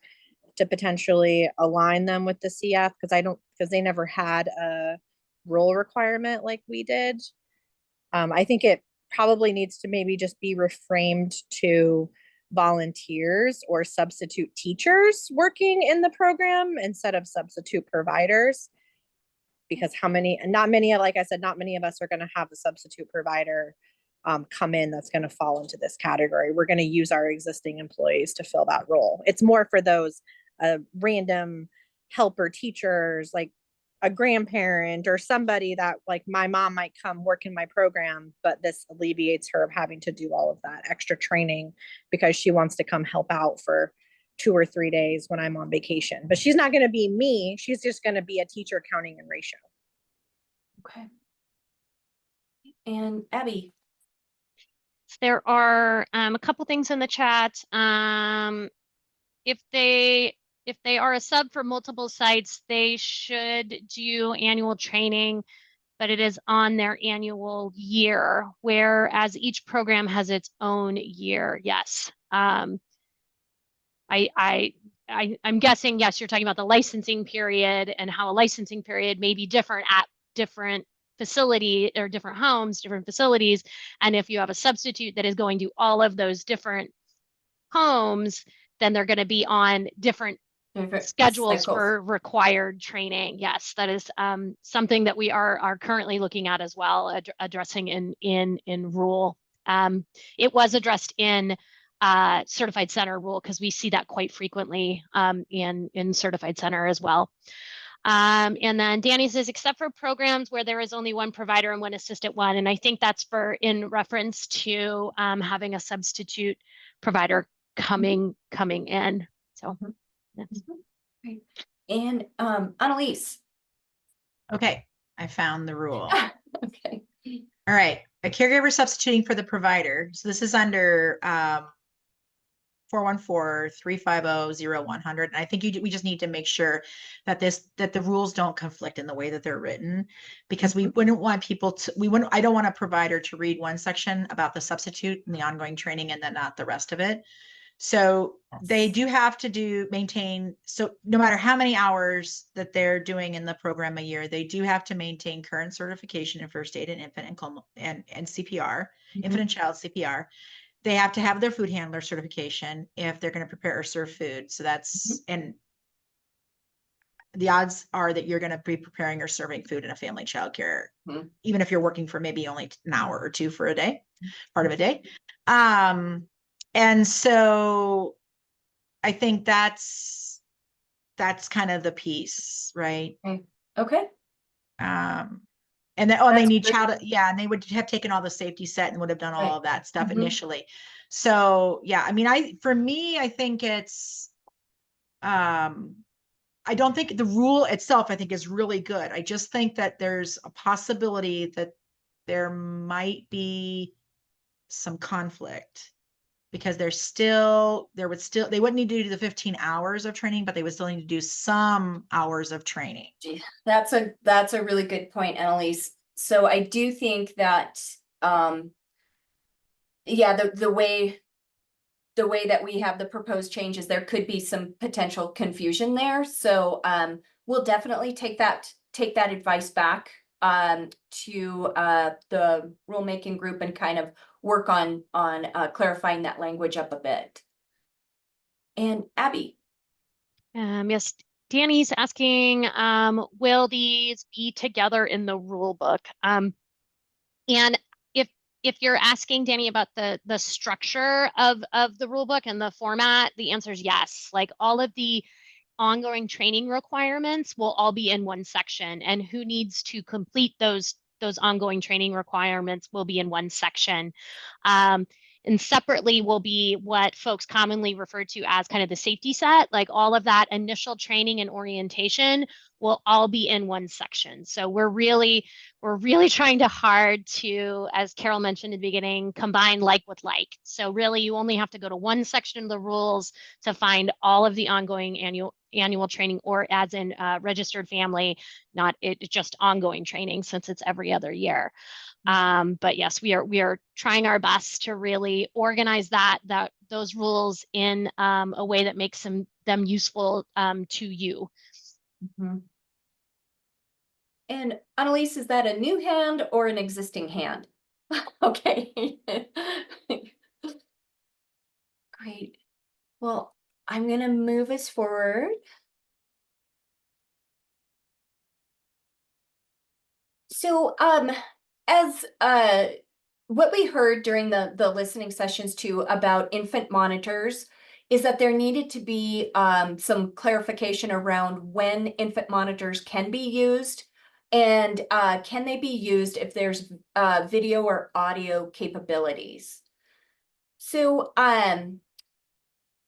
to potentially align them with the CF, because they never had a rule requirement like we did. I think it probably needs to maybe just be reframed to volunteers or substitute teachers working in the program instead of substitute providers. Because not many of us are going to have a substitute provider come in that's going to fall into this category. We're going to use our existing employees to fill that role. It's more for those random helper teachers, like a grandparent or somebody that, like, my mom might come work in my program, but this alleviates her of having to do all of that extra training because she wants to come help out for 2 or 3 days when I'm on vacation. But she's not going to be me. She's just going to be a teacher counting and ratio. Okay. And Abby. There are a couple things in the chat. If they are a sub for multiple sites, they should do annual training, but it is on their annual year, whereas each program has its own year. Yes. I'm guessing, yes, you're talking about the licensing period and how a licensing period may be different at different facility or different homes, different facilities. And if you have a substitute that is going to all of those different homes, then they're going to be on different schedules cycles for required training. Yes, that is something that we are currently looking at as well, addressing in rule. It was addressed in certified center rule because we see that quite frequently in certified center as well. And then Danny says, except for programs where there is only one provider and one assistant one. And I think that's in reference to having a substitute provider coming in. So yes. Great. And Annalise. Okay, I found the rule. Okay. All right, a caregiver substituting for the provider. So this is under 414-350-0100. And I think we just need to make sure that the rules don't conflict in the way that they're written, because we wouldn't want people to, I don't want a provider to read one section about the substitute and the ongoing training and then not the rest of it. So they do have to maintain, so no matter how many hours that they're doing in the program a year, they do have to maintain current certification in first aid and infant and CPR, infant and child CPR. They have to have their food handler certification if they're going to prepare or serve food. So that's, and the odds are that you're going to be preparing or serving food in a family childcare, even if you're working for maybe only an hour or two for a day, part of a day. And so I think that's that's kind of the piece, right? Okay. And then, oh, they That's need good. child, yeah, and they would have taken all the safety set and would have done all Right. of that stuff Mhm. initially. So, yeah, I mean, for me, I think it's, I don't think the rule itself, I think, is really good. I just think that there's a possibility that there might be some conflict because they wouldn't need to do the 15 hours of training, but they would still need to do some hours of training. Gee, that's a really good point, Annalise. So I do think that, yeah, the way that we have the proposed changes, there could be some potential confusion there. So we'll definitely take that advice back to the rulemaking group and kind of work on clarifying that language up a bit. And Abby. Yes, Danny's asking, will these be together in the rule book? And if you're asking Danny about the structure of the rule book and the format, the answer is yes. Like all of the ongoing training requirements will all be in one section, and who needs to complete those ongoing training requirements will be in one section. And separately will be what folks commonly refer to as kind of the safety set, like all of that initial training and orientation will all be in one section. So we're really trying hard to, as Carol mentioned in the beginning, combine like with like. So really you only have to go to one section of the rules to find all of the ongoing annual training, or as in registered family, not just ongoing training since it's every other year. But yes, we are trying our best to really organize those rules in a way that makes them useful to you. Mm-hmm. And Annalise, is that a new hand or an existing hand? Okay. Great. Well, I'm going to move us forward. So, as what we heard during the listening sessions too about infant monitors is that there needed to be some clarification around when infant monitors can be used, and can they be used if there's video or audio capabilities. So,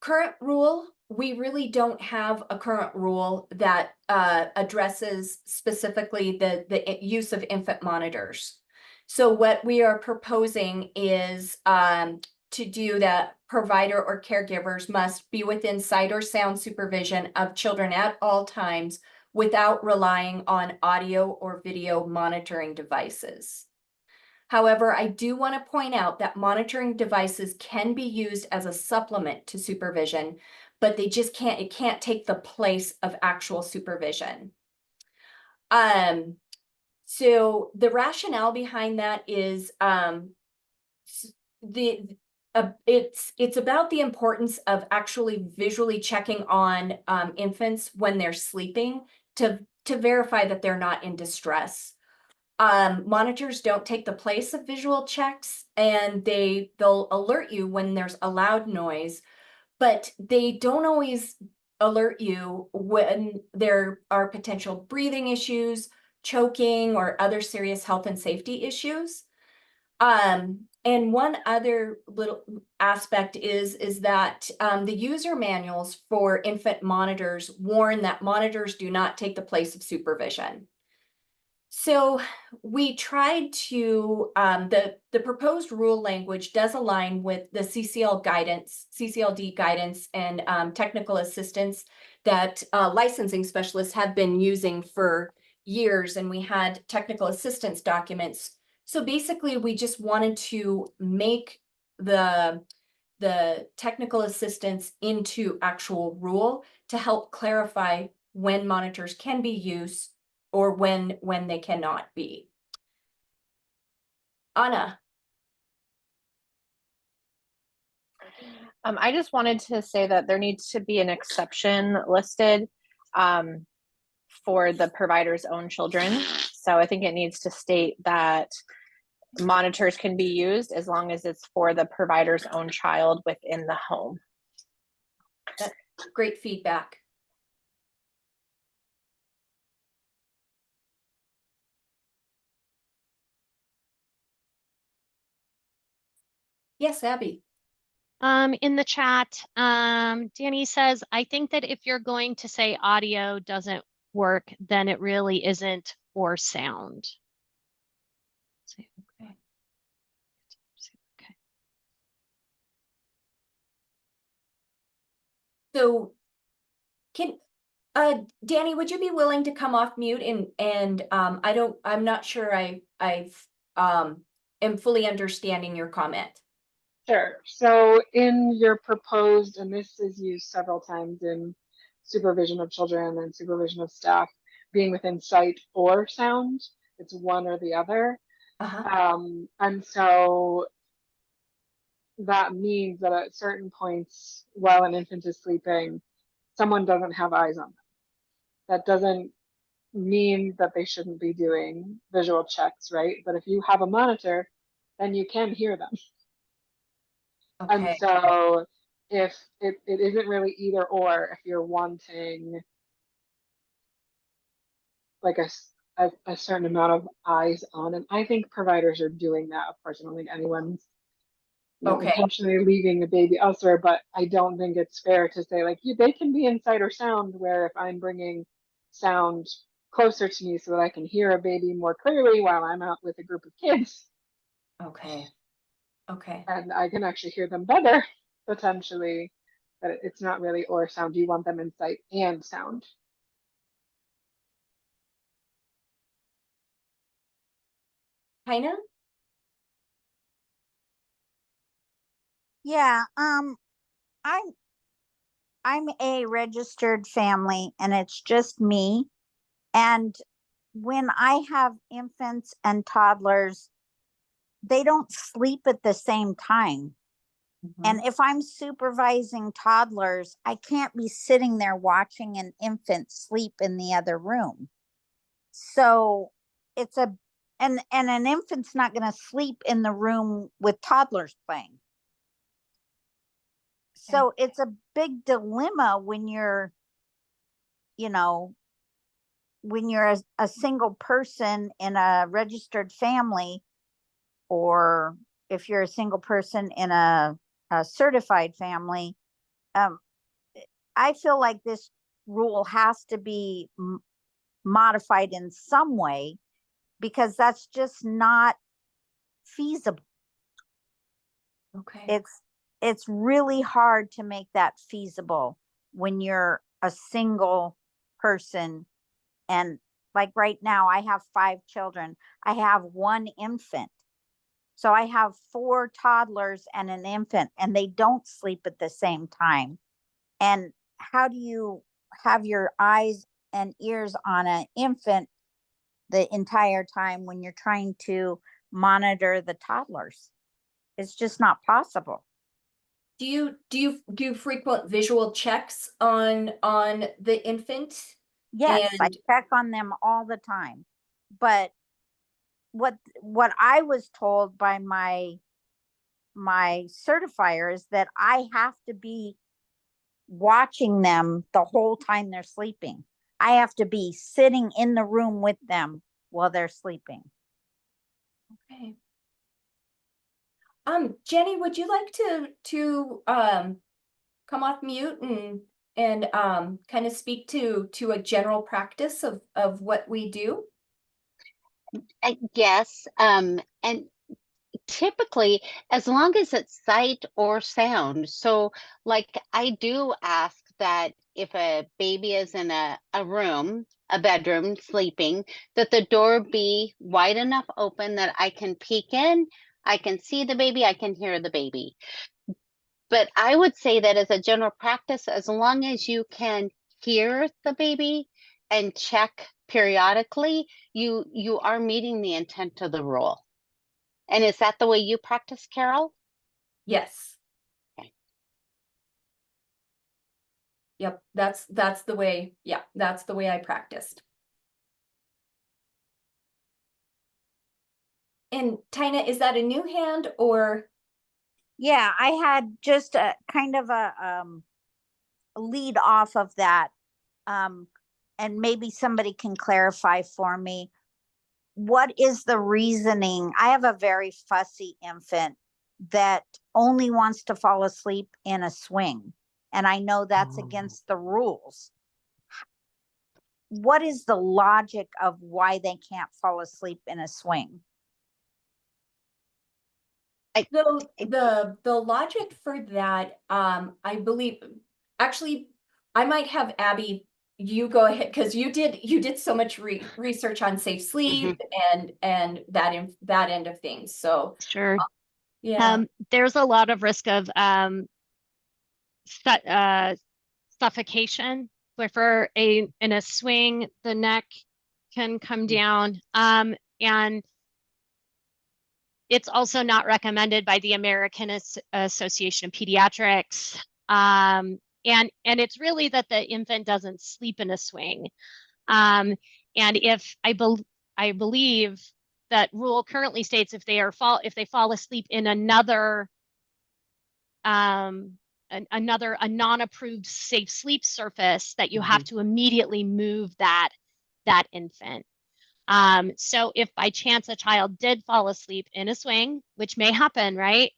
current rule, we really don't have a current rule that addresses specifically the use of infant monitors. So what we are proposing is to do that provider or caregivers must be within sight or sound supervision of children at all times without relying on audio or video monitoring devices. However, I do want to point out that monitoring devices can be used as a supplement to supervision, but it can't take the place of actual supervision. So the rationale behind that is it's about the importance of actually visually checking on infants when they're sleeping to verify that they're not in distress. Monitors don't take the place of visual checks, and they'll alert you when there's a loud noise, but they don't always alert you when there are potential breathing issues, choking, or other serious health and safety issues. And one other little aspect is that the user manuals for infant monitors warn that monitors do not take the place of supervision. So we tried to, the proposed rule language does align with the CCLD guidance and technical assistance that licensing specialists have been using for years, and we had technical assistance documents. So basically we just wanted to make the technical assistance into actual rule to help clarify when monitors can be used or when they cannot be. Anna. I just wanted to say that there needs to be an exception listed for the provider's own children. So I think it needs to state that monitors can be used as long as it's for the provider's own child within the home. That's great feedback. Yes, Abby. In the chat, Danny says, I think that if you're going to say audio doesn't work, then it really isn't or sound. Say, okay. Okay. So can, Danny, would you be willing to come off mute and I'm not sure I've am fully understanding your comment. Sure. So in your proposed, and this is used several times in supervision of children and supervision of staff, being within sight or sound, it's one or the other. And so that means that at certain points while an infant is sleeping, someone doesn't have eyes on them. That doesn't mean that they shouldn't be doing visual checks, right? But if you have a monitor, then you can hear them. And Okay. so if it isn't really either or, if you're wanting like a certain amount of eyes on, and I think providers are doing that. Of course, I don't think anyone's intentionally leaving the baby elsewhere, but I don't think it's fair to say like they can be in sight or sound, where if I'm bringing sound closer to me so that I can hear a baby more clearly while I'm out with a group of kids. Okay. Okay. And I can actually hear them better, potentially, but it's not really or sound. You want them in sight and sound. Tina? Yeah, I'm a registered family and it's just me. And when I have infants and toddlers, they don't sleep at the same time. And if I'm supervising toddlers, I can't be sitting there watching an infant sleep in the other room. So it's and an infant's not going to sleep in the room with toddlers playing. So it's a big dilemma when you're, you know, when you're a single person in a registered family, or if you're a single person in a certified family. I feel like this rule has to be modified in some way, because that's just not feasible. Okay. It's really hard to make that feasible when you're a single person. And like right now, I have 5 children. I have 1 infant. So I have 4 toddlers and an infant, and they don't sleep at the same time. And how do you have your eyes and ears on an infant the entire time when you're trying to monitor the toddlers? It's just not possible. Do you do frequent visual checks on the infant? Yes, I check on them all the time. But what I was told by my certifier is that I have to be watching them the whole time they're sleeping. I have to be sitting in the room with them while they're sleeping. Okay. Jenny, would you like to come off mute and kind of speak to a general practice of what we do? Yes, and typically, as long as it's sight or sound. So like I do ask that if a baby is in a room, a bedroom sleeping, that the door be wide enough open that I can peek in, I can see the baby, I can hear the baby. But I would say that as a general practice, as long as you can hear the baby and check periodically, you are meeting the intent of the rule. And is that the way you practice, Carol? Yes. Okay. Yep, that's the way, yeah, that's the way I practiced. And Tina, is that a new hand or? Yeah, I had just a kind of a lead off of that. And maybe somebody can clarify for me. What is the reasoning? I have a very fussy infant that only wants to fall asleep in a swing. And I know that's Oh. against the rules. What is the logic of why they can't fall asleep in a swing? So the logic for that, I believe, actually, I might have Abby, you go ahead, because you did so much research on safe sleep and that end of things. So Sure. yeah. There's a lot of risk of suffocation. Where for in a swing, the neck can come down. And it's also not recommended by the American Association of Pediatrics. And it's really that the infant doesn't sleep in a swing. And if I believe that rule currently states if they fall asleep in another a non-approved safe sleep surface, that you have to immediately move that infant. So if by chance a child did fall asleep in a swing, which may happen, right?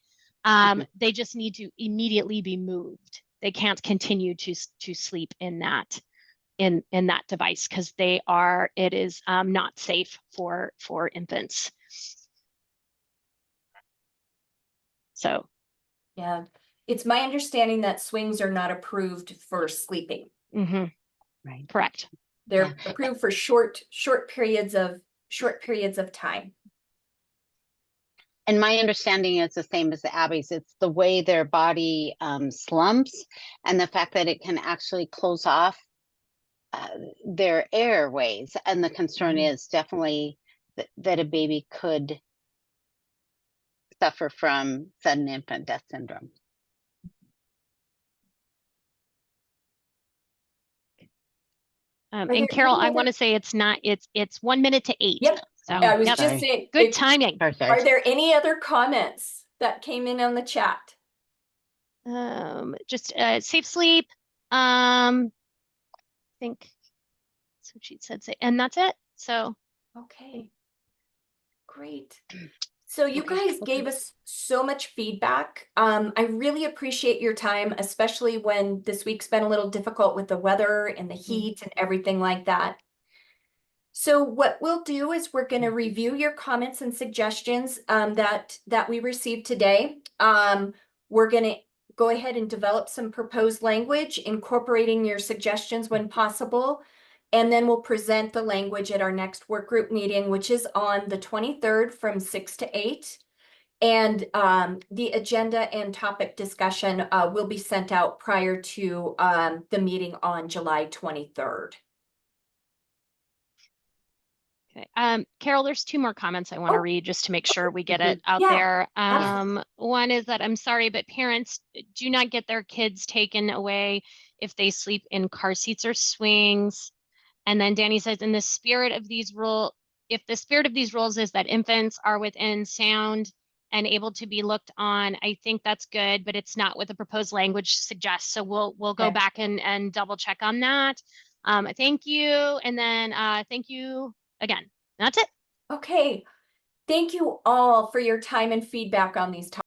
They just need to immediately be moved. They can't continue to sleep in that device because it is not safe for infants. So Yeah, it's my understanding that swings are not approved for sleeping. Right. Correct. They're approved for short periods of time. And my understanding is the same as Abby's. It's the way their body slumps and the fact that it can actually close off their airways. And the concern is definitely that a baby could suffer from sudden infant death syndrome. And Carol, I want to say it's 1 minute to 8. Yep. So I was just saying, good timing. Are there any other comments that came in on the chat? Just safe sleep. I think that's what she said. And that's it. So okay, great. So you guys gave us so much feedback. I really appreciate your time, especially when this week's been a little difficult with the weather and the heat and everything like that. So what we'll do is we're going to review your comments and suggestions that we received today. We're going to go ahead and develop some proposed language, incorporating your suggestions when possible. And then we'll present the language at our next work group meeting, which is on the 23rd from 6 to 8. And the agenda and topic discussion will be sent out prior to the meeting on July 23rd. Okay. Carol, there's 2 more comments I want to read just to make sure we get it out Yeah. there. One is that I'm sorry, but parents do not get their kids taken away if they sleep in car seats or swings. And then Danny says, in the spirit of these if the spirit of these rules is that infants are within sound and able to be looked on, I think that's good, but it's not what the proposed language suggests. So we'll go back and double check on that. Thank you. And then thank you again. That's it. Okay. Thank you all for your time and feedback on these topics.